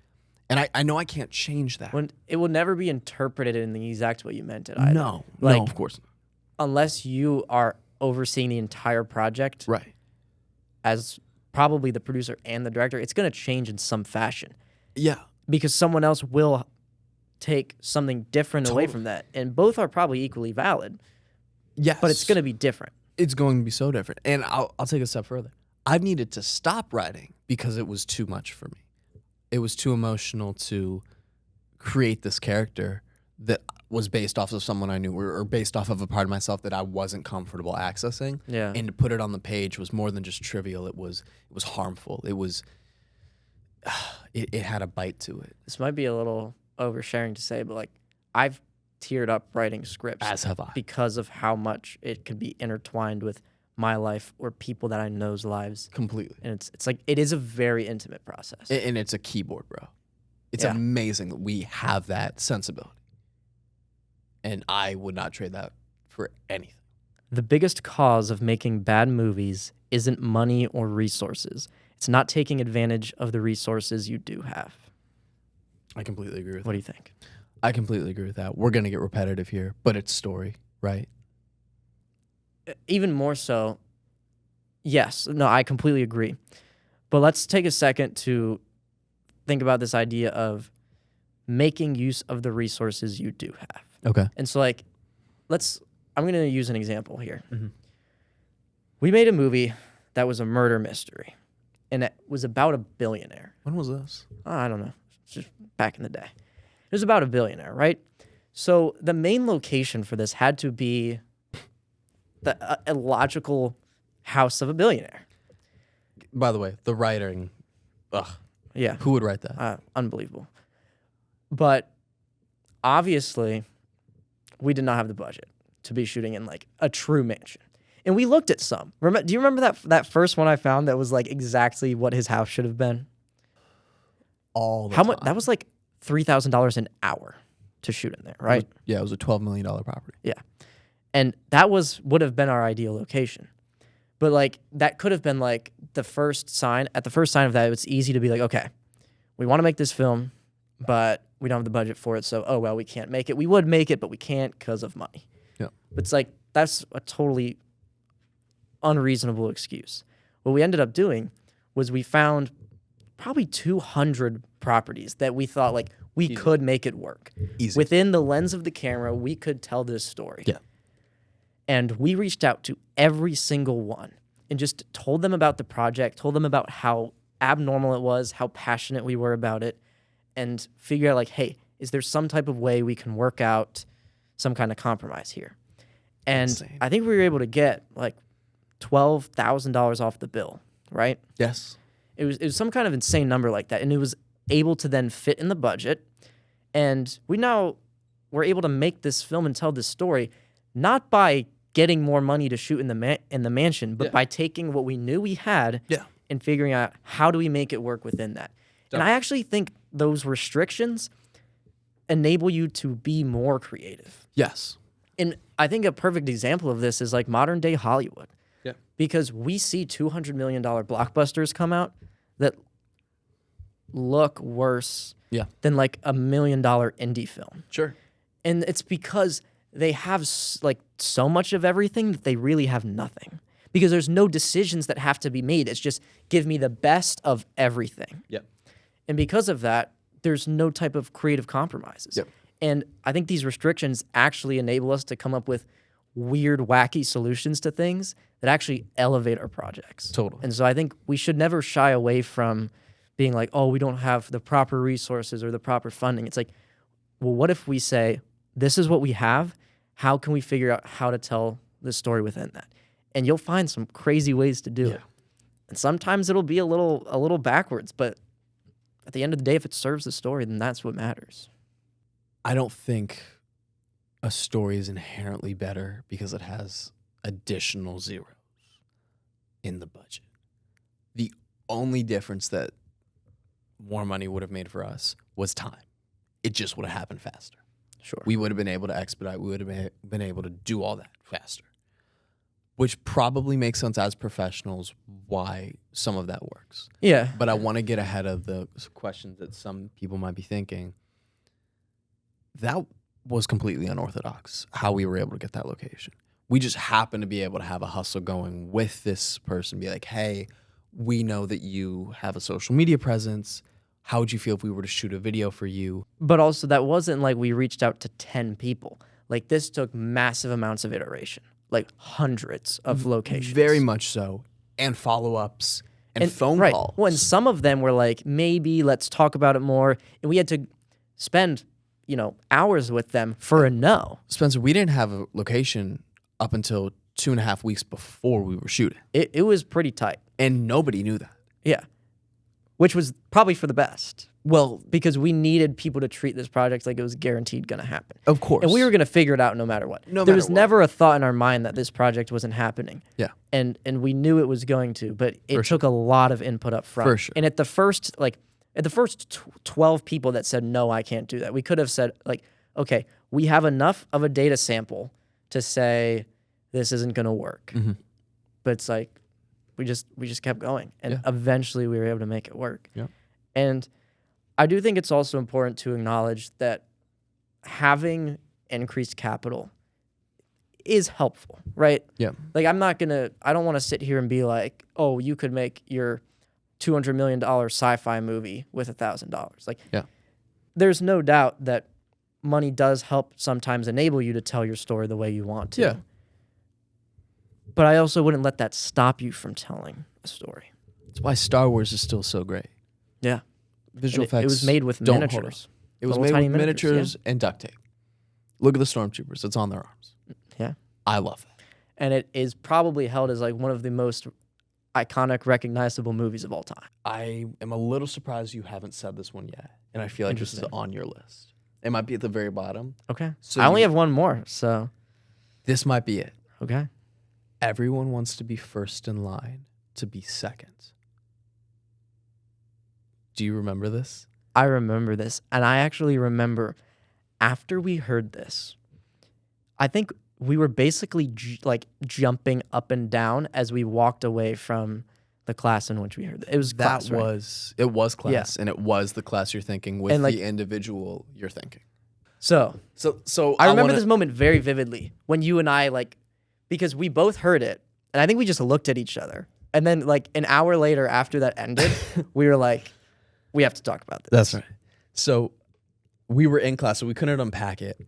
And I know I can't change that. When it will never be interpreted in the exact way you meant it either. No, of course not. Unless you are overseeing the entire project. Right. As probably the producer and the director, it's going to change in some fashion. Yeah. Because someone else will take something different away from that. And both are probably equally valid. Yes. But it's going to be different. It's going to be so different. And I'll take a step further. I've needed to stop writing because it was too much for me. It was too emotional to create this character that was based off of someone I knew or based off of a part of myself that I wasn't comfortable accessing. Yeah. And to put it on the page was more than just trivial. It was harmful. It was it had a bite to it. This might be a little oversharing to say, but like I've teared up writing scripts. As have I. Because of how much it could be intertwined with my life or people that I know's lives. Completely. And it's like it is a very intimate process. And it's a keyboard, bro. It's amazing that we have that sensibility. And I would not trade that for anything. The biggest cause of making bad movies isn't money or resources. It's not taking advantage of the resources you do have. I completely agree with that. What do you think? I completely agree with that. We're going to get repetitive here, but it's story, right? Even more so, yes. No, I completely agree. But let's take a second to think about this idea of making use of the resources you do have. Okay. And so, like, I'm going to use an example here. Mm-hmm. We made a movie that was a murder mystery, and it was about a billionaire. When was this? I don't know. It's just back in the day. It was about a billionaire, right? So the main location for this had to be the illogical house of a billionaire. By the way, the writing. Ugh. Yeah. Who would write that? Unbelievable. But obviously, we did not have the budget to be shooting in like a true mansion. And we looked at some. Do you remember that first one I found that was like exactly what his house should have been? All the How time. much? That was like $3,000 an hour to shoot in there, right? It was a $12 million property. Yeah. And that would have been our ideal location. But like that could have been like the first sign. At the first sign of that, it's easy to be like, okay, we want to make this film, but we don't have the budget for it. So, oh, well, we can't make it. We would make it, but we can't because of money. Yeah. But it's like, that's a totally unreasonable excuse. What we ended up doing was we found probably 200 properties that we thought like we could make it work. Easy. Within the lens of the camera, we could tell this story. Yeah. And we reached out to every single one and just told them about the project, told them about how abnormal it was, how passionate we were about it, and figure out like, hey, is there some type of way we can work out some kind of compromise here? And Insane. I think we were able to get like $12,000 off the bill, right? Yes. It was some kind of insane number like that, and it was able to then fit in the budget. And we now were able to make this film and tell this story, not by getting more money to shoot in the mansion, but by taking what we knew we had and figuring out how do we make it work within that. And I actually think those restrictions enable you to be more creative. Yes. And I think a perfect example of this is like modern day Hollywood. Yeah. Because we see $200 million blockbusters come out that look worse than like $1 million indie film. Sure. And it's because they have like so much of everything that they really have nothing. Because there's no decisions that have to be made. It's just give me the best of everything. Yep. And because of that, there's no type of creative compromises. Yep. And I think these restrictions actually enable us to come up with weird, wacky solutions to things that actually elevate our projects. Totally. And so I think we should never shy away from being like, oh, we don't have the proper resources or the proper funding. It's like, well, what if we say, this is what we have? How can we figure out how to tell the story within that? And you'll find some crazy ways to do it. And sometimes it'll be a little backwards, but at the end of the day, if it serves the story, then that's what matters. I don't think a story is inherently better because it has additional zeros in the budget. The only difference that more money would have made for us was time. It just would have happened faster. Sure. We would have been able to expedite. We would have been able to do all that faster, which probably makes sense as professionals why some of that works. Yeah. But I want to get ahead of the questions that some people might be thinking. That was completely unorthodox, how we were able to get that location. We just happened to be able to have a hustle going with this person, be like, hey, we know that you have a social media presence. How would you feel if we were to shoot a video for you? But also that wasn't like we reached out to 10 people. Like this took massive amounts of iteration, like hundreds of locations. Very much so. And follow-ups and phone calls. Well, and some of them were like, maybe let's talk about it more. And we had to spend, hours with them for a no. Spencer, we didn't have a location up until 2.5 weeks before we were shooting. It was pretty tight. And nobody knew that. Yeah. Which was probably for the best. Well, because we needed people to treat this project like it was guaranteed going to happen. Of course. And we were going to figure it out no matter what. There was never a thought in our mind that this project wasn't happening. Yeah. And we knew it was going to, but it took a lot of input up front. For sure. And at the first 12 people that said, no, I can't do that, we could have said, like, okay, we have enough of a data sample to say this isn't going to work. Mm-hmm. But it's like, we just kept going. And eventually we were able to make it work. Yeah. And I do think it's also important to acknowledge that having increased capital is helpful, right? Yeah. Like I don't want to sit here and be like, oh, you could make your $200 million sci-fi movie with $1,000. Like, Yeah. there's no doubt that money does help sometimes enable you to tell your story the way you want to. Yeah. But I also wouldn't let that stop you from telling a story. That's why Star Wars is still so great. Yeah. Visual And effects. it was made with don't hold miniatures. up. It was Little made tiny with miniatures and duct tape. Look at the stormtroopers. It's on their arms. Yeah. I love that. And it is probably held as like one of the most iconic, recognizable movies of all time. I am a little surprised you haven't said this one yet, and I feel like this is Interesting. on your list. It might be at the very bottom. Okay. So I only you- have one more, so This might be it. okay. Everyone wants to be first in line to be second. Do you remember this? I remember this, and I actually remember after we heard this, I think we were basically jumping up and down as we walked away from the class in which we heard it. It was class, right? It was class, and it was the class you're thinking with And, like- the individual you're thinking. So So I remember wanna- this moment very vividly when you and I because we both heard it, and I think we just looked at each other, and then like an hour later after that ended, we were like, we have to talk about this. That's right. So we were in class, so we couldn't unpack it,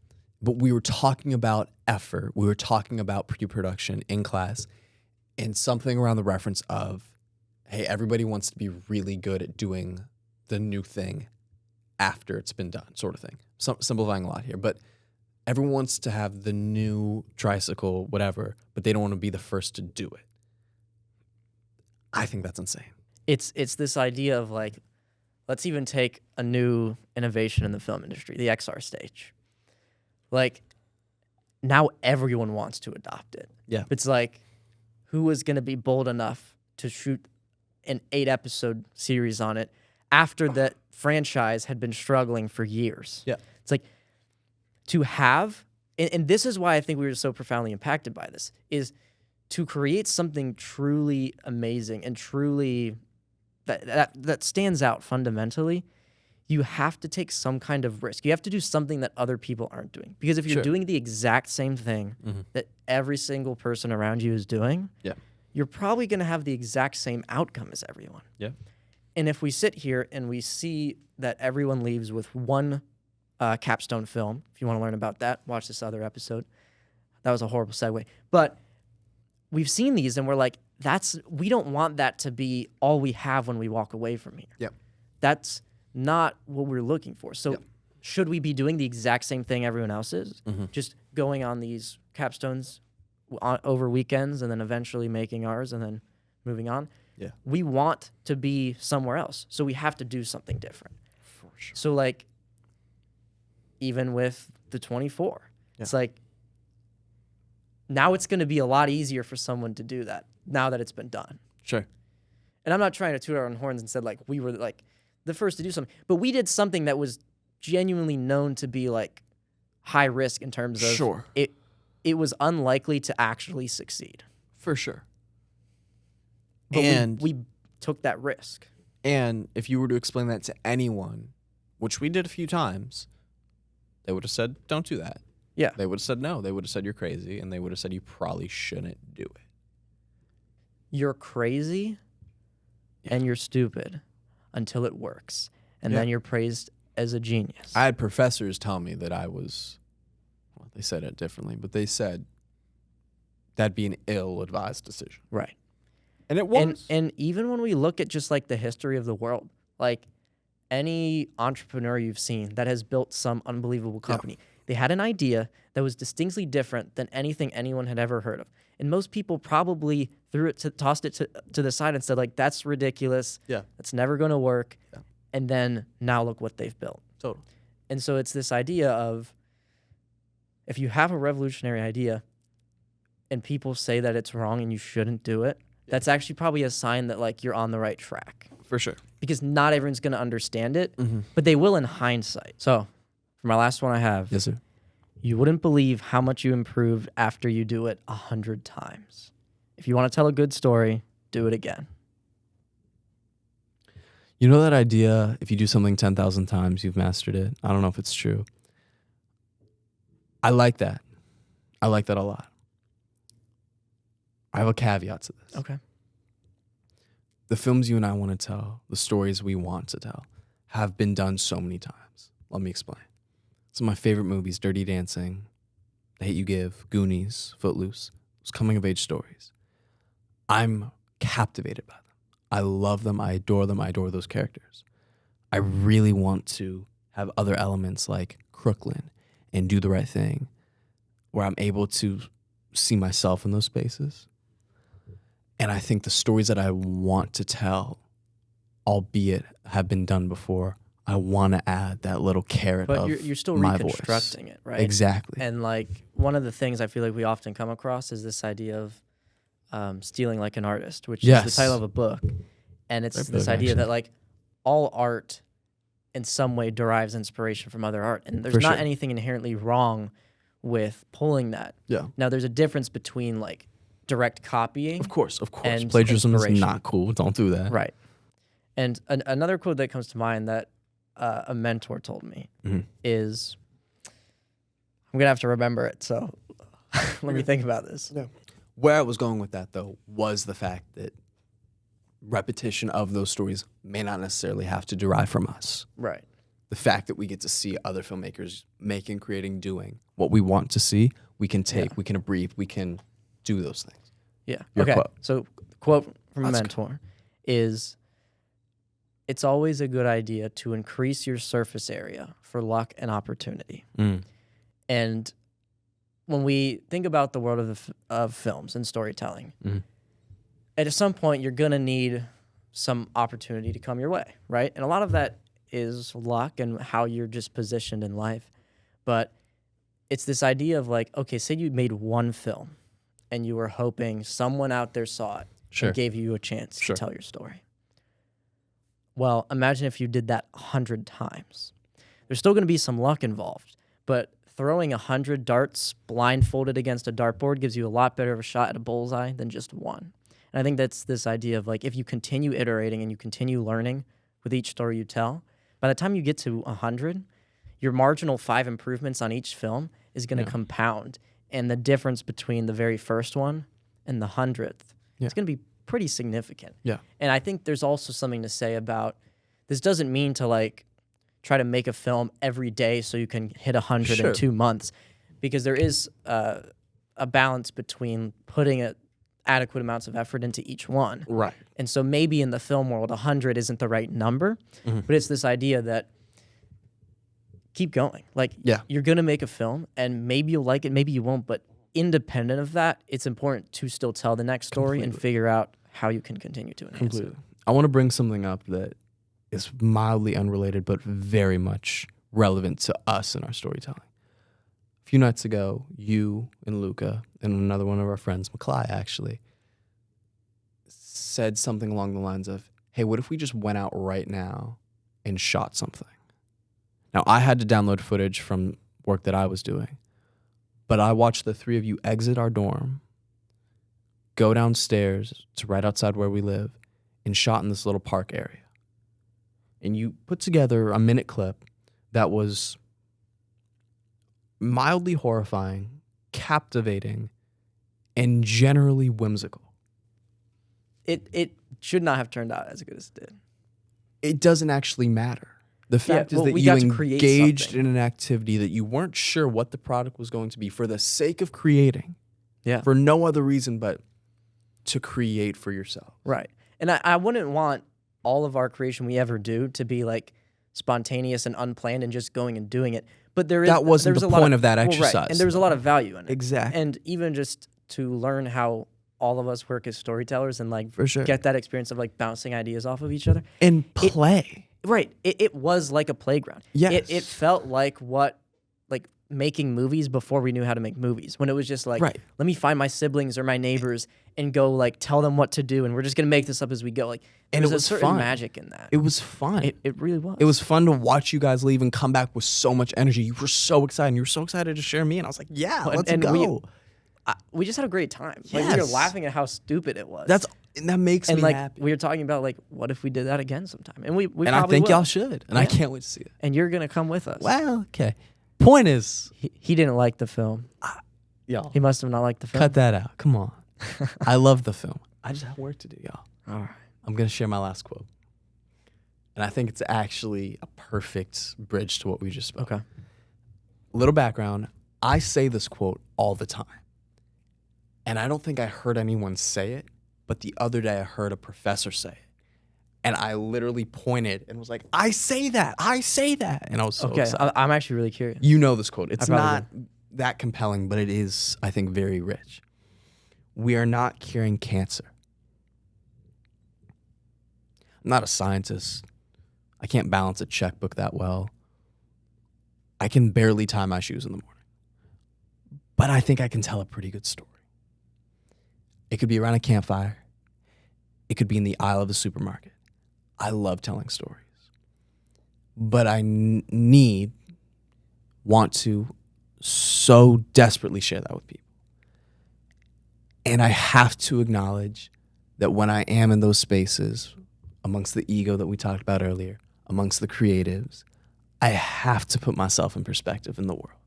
but we were talking about effort. We were talking about pre-production in class, and something around the reference of, hey, everybody wants to be really good at doing the new thing after it's been done, sort of thing. Simplifying a lot here, but everyone wants to have the new tricycle, whatever, but they don't want to be the first to do it. I think that's insane. It's this idea of like, let's even take a new innovation in the film industry, the XR stage. Like, now everyone wants to adopt it. Yeah. It's like, who was going to be bold enough to shoot an 8-episode series on it after that franchise had been struggling for years? Yeah. It's like, to have, and this is why I think we were so profoundly impacted by this, is to create something truly amazing and truly that stands out fundamentally. You have to take some kind of risk. You have to do something that other people aren't doing. Because if you're Sure. doing the exact same thing that every single person around you is doing, Yeah. you're probably going to have the exact same outcome as everyone. Yeah. And if we sit here and we see that everyone leaves with one capstone film, if you want to learn about that, watch this other episode. That was a horrible segue. But we've seen these and we're like, we don't want that to be all we have when we walk away from here. Yep. That's not what we're looking for. So should we be doing the exact same thing everyone else is? Just going on these capstones over weekends and then eventually making ours and then moving on? Yeah. We want to be somewhere else. So we have to do something different. For sure. So like, even with the 24, it's like, now it's going to be a lot easier for someone to do that now that it's been done. Sure. And I'm not trying to toot our own horns and said like we were like the first to do something, but we did something that was genuinely known to be like high risk in terms of Sure. it was unlikely to actually succeed. For sure. But And we took that risk. And if you were to explain that to anyone, which we did a few times, they would have said, don't do that. Yeah. They would have said no. They would have said you're crazy, and they would have said you probably shouldn't do it. You're crazy and you're stupid until it works. And then you're praised as a genius. I had professors tell me that I was, well, they said it differently, but they said that'd be an ill-advised decision. Right. And it was. And even when we look at just like the history of the world, like any entrepreneur you've seen that has built some unbelievable company, they had an idea that was distinctly different than anything anyone had ever heard of. And most people probably tossed it to the side and said like, that's ridiculous. Yeah. That's never going to work. Yeah. And then now look what they've built. Totally. And so it's this idea of if you have a revolutionary idea and people say that it's wrong and you shouldn't do it, that's actually probably a sign that like you're on the right track. For sure. Because not everyone's going to understand it, but they will in hindsight. So for my last one I have, Yes, sir. you wouldn't believe how much you improved after you do it 100 times. If you want to tell a good story, do it again. You know that idea, if you do something 10,000 times, you've mastered it? I don't know if it's true. I like that. I like that a lot. I have a caveat to this. Okay. the films you and I want to tell, the stories we want to tell, have been done so many times. Let me explain. Some of my favorite movies, Dirty Dancing, The Hate You Give, Goonies, Footloose, those coming-of-age stories. I'm captivated by them. I love them. I adore them. I adore those characters. I really want to have other elements like Crooklyn and Do the Right Thing, where I'm able to see myself in those spaces. And I think the stories that I want to tell, albeit have been done before, I want to add that little carrot But of you're still my reconstructing voice. it, right? Exactly. And like one of the things I feel like we often come across is this idea of stealing like an artist, which is the title of a book. And it's this idea that like all art in some way derives inspiration from other art. And there's not anything inherently wrong with pulling that. Yeah. Now there's a difference between like direct copying. Of course. And Plagiarism is inspiration. not cool. Don't do that. Right. And another quote that comes to mind that a mentor told me is, I'm going to have to remember it, so let me think about this. Yeah. Where I was going with that, though, was the fact that repetition of those stories may not necessarily have to derive from us. Right. The fact that we get to see other filmmakers making, creating, doing what we want to see, we can take, we can abbreviate, we can do those things. Yeah. Your okay. quote. So quote from That's a mentor is, it's always a good idea to increase your surface area for luck and opportunity. And when we think about the world of films and storytelling, at some point you're going to need some opportunity to come your way, right? And a lot of that is luck and how you're just positioned in life. But it's this idea of like, okay, say you made one film and you were hoping someone out there saw it and gave you a chance to tell your story. Well, imagine if you did that 100 times. There's still going to be some luck involved, but throwing 100 darts blindfolded against a dartboard gives you a lot better of a shot at a bullseye than just one. And I think that's this idea of like, if you continue iterating and you continue learning with each story you tell, by the time you get to 100, your marginal 5 improvements on each film is going to compound. And the difference between the very first one and the 100th is going to be pretty significant. Yeah. And I think there's also something to say about, this doesn't mean to like try to make a film every day so you can hit 100 in 2 months, because there is a balance between putting adequate amounts of effort into each one. Right. And so maybe in the film world, 100 isn't the right number, but it's this idea that keep going. Like, you're going to make a film, and maybe you'll like it, maybe you won't, but independent of that, it's important to still tell the next story and figure out how you can continue to enhance it. I want to bring something up that is mildly unrelated, but very much relevant to us in our storytelling. A few nights ago, you and Luca and another one of our friends, McCly, actually, said something along the lines of, hey, what if we just went out right now and shot something? Now, I had to download footage from work that I was doing, but I watched the 3 of you exit our dorm, go downstairs to right outside where we live, and shot in this little park area. And you put together a minute clip that was mildly horrifying, captivating, and generally whimsical. It should not have turned out as good as it did. It doesn't actually matter. The fact is that we you got to create engaged something. in an activity that you weren't sure what the product was going to be for the sake of creating. Yeah. For no other reason but to create for yourself. Right. And I wouldn't want all of our creation we ever do to be like spontaneous and unplanned and just going and doing it. But That wasn't the point of that exercise. Right. And there's a lot of value in it. Exactly. And even just to learn how all of us work as storytellers and like For sure. get that experience of like bouncing ideas off of each other. And play. Right. It was like a playground. Yes. It felt like making movies before we knew how to make movies. When it was just like, let me find my siblings or my neighbors and go like tell them what to do, and we're just gonna make this up as we go. Like, and there's it was a certain fun. magic in that. It was fun. It really was. It was fun to watch you guys leave and come back with so much energy. You were so excited. You were so excited to share me, and I was like, "Yeah, let's go." We just had a great time. Like, we were laughing at how stupid it was. That makes me like, happy. We were talking about like, what if we did that again sometime? And we and probably I think will. y'all should. And I can't wait to see it. And you're gonna come with us. Well, okay. Point is, he didn't like the film. y'all, He must have not liked the film. cut that out. Come on. I love the film. I just have work to do, y'all. All right. I'm going to share my last quote. And I think it's actually a perfect bridge to what we just spoke. Okay. Little background. I say this quote all the time. And I don't think I heard anyone say it, but the other day I heard a professor say it. And I literally pointed and was like, I say that. And I was so Okay. excited. I'm actually really curious. You know this quote. It's probably not that compelling, but it is, I think, very rich. We are not curing cancer. I'm not a scientist. I can't balance a checkbook that well. I can barely tie my shoes in the morning. But I think I can tell a pretty good story. It could be around a campfire. It could be in the aisle of a supermarket. I love telling stories. But I want to so desperately share that with people. And I have to acknowledge that when I am in those spaces, amongst the ego that we talked about earlier, amongst the creatives, I have to put myself in perspective in the world.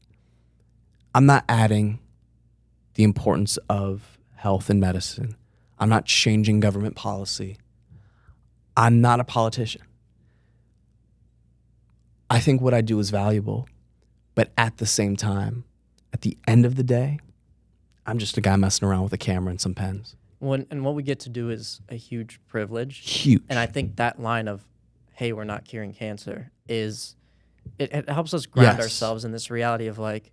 I'm not adding the importance of health and medicine. I'm not changing government policy. I'm not a politician. I think what I do is valuable, but at the same time, at the end of the day, I'm just a guy messing around with a camera and some pens. And what we get to do is a huge privilege. Huge. And I think that line of, hey, we're not curing cancer is, it helps us ground ourselves in this reality of like,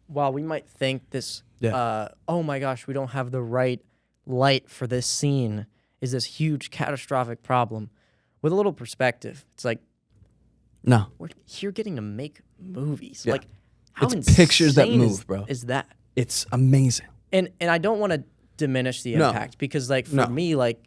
while we might think this, oh my gosh, we don't have the right light for this scene, is this huge catastrophic problem. With a little perspective, it's like, no, we're here getting to make movies. Yeah. Like, how it's pictures that insane move, bro. Is that? It's amazing. And I don't want to diminish the impact because, like, for me, like,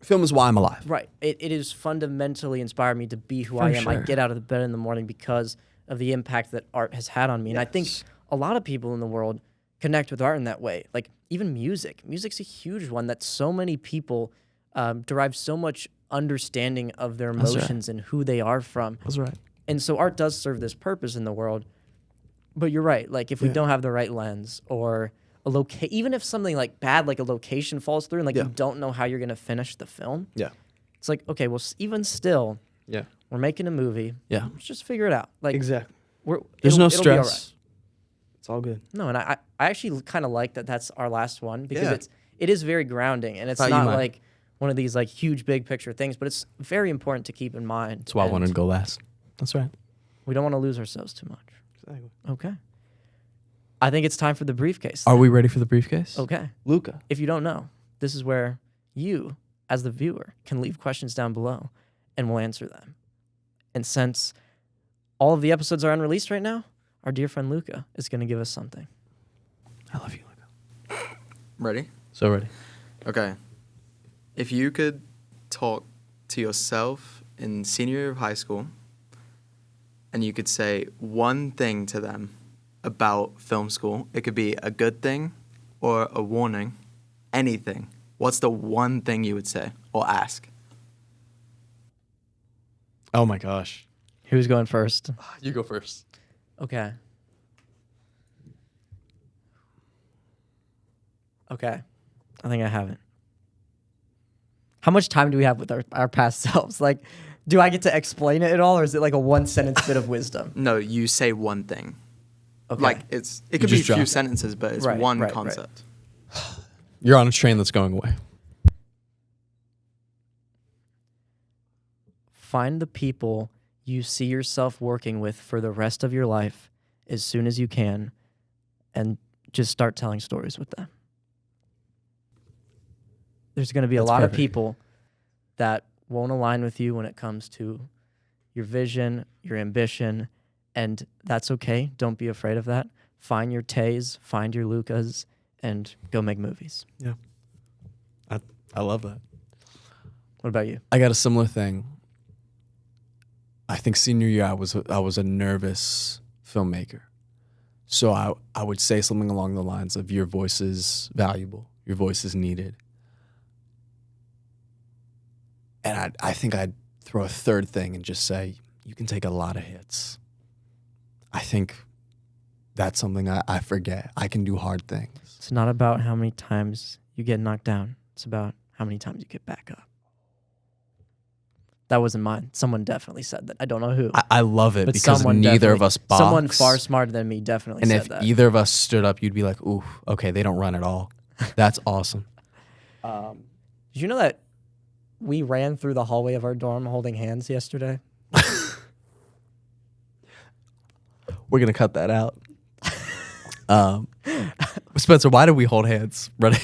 film is why I'm alive. right, it is fundamentally inspired me to be who I am. Sure. I get out of the bed in the morning because of the impact that art has had on me. And I think a lot of people in the world connect with art in that way. Like, even music. Music's a huge one that so many people derive so much understanding of their emotions and who they are from. That's right. And so art does serve this purpose in the world. But you're right. Like, if we don't have the right lens or a even if something like bad, like a location falls through and like you don't know how you're going to finish the film. Yeah. It's like, okay, well, even still, Yeah. we're making a movie. Yeah. Let's just figure it out. Like, Exactly. it'll There's no be all right. stress. It's all good. No, and I actually kind of like that that's our last one because Yeah. it is very grounding and it's Thought you not might. like one of these like huge big picture things, but it's very important to keep in mind. That's why I and wanted to go last. That's right. we don't want to lose ourselves too much. Exactly. Okay. I think it's time for the briefcase. Are we ready for the briefcase? Okay. Luca. If you don't know, this is where you, as the viewer, can leave questions down below and we'll answer them. And since all of the episodes are unreleased right now, our dear friend Luca is going to give us something. I love you, Luca. Ready? So ready. Okay. If you could talk to yourself in senior year of high school and you could say one thing to them about film school, it could be a good thing or a warning, anything. What's the one thing you would say or ask? Oh my gosh. Who's going first? You go first. Okay. Okay. I think I have it. How much time do we have with our past selves? Like, do I get to explain it at all, or is it like a one sentence bit of wisdom? No, you say one thing. Okay. Like it could be a just drop few it. sentences, but it's Right, one right, right. concept. You're on a train that's going away. Find the people you see yourself working with for the rest of your life as soon as you can, and just start telling stories with them. There's going to be a That's lot perfect. of people that won't align with you when it comes to your vision, your ambition, and that's okay. Don't be afraid of that. Find your Tays, find your Lucas, and go make movies. Yeah. I love that. What about you? I got a similar thing. I think senior year I was a nervous filmmaker. So I would say something along the lines of your voice is valuable, your voice is needed. And I think I'd throw a third thing and just say, you can take a lot of hits. I think that's something I forget. I can do hard things. It's not about how many times you get knocked down. It's about how many times you get back up. That wasn't mine. Someone definitely said that. I don't know who. I love it but because someone neither of definitely- us box. Someone far smarter than me definitely and said if that. either of us stood up, you'd be like, ooh, okay, they don't run at all. That's awesome. Did you know that we ran through the hallway of our dorm holding hands yesterday? We're going to cut that out. Spencer, why did we hold hands running?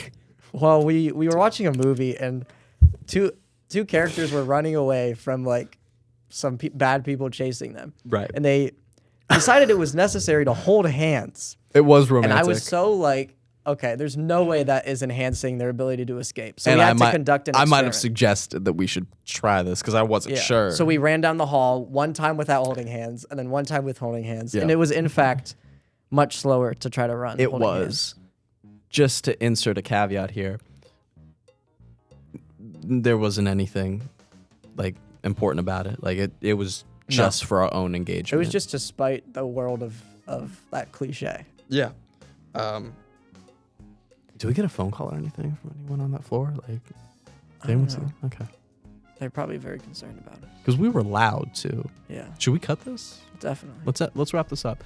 Well, we were watching a movie and two characters were running away from like some bad people chasing them. Right. And they decided it was necessary to hold hands. It was romantic. And I was so like, okay, there's no way that is enhancing their ability to escape. So and we had to conduct an I might have experiment. suggested that we should try this because I wasn't sure. So we ran down the hall one time without holding hands and then one time with holding hands. Yeah. And it was, in fact, much slower to try to run. It holding was. hands. Just to insert a caveat here, there wasn't anything like important about it. Like it was just for our own engagement. It was just to spite the world of that cliche. yeah. Do we get a phone call or anything from anyone on that floor? Like, I don't anyone? know. Okay. They're probably very concerned about it. Because we were loud too. Yeah, Should we cut this? definitely. Let's wrap this up.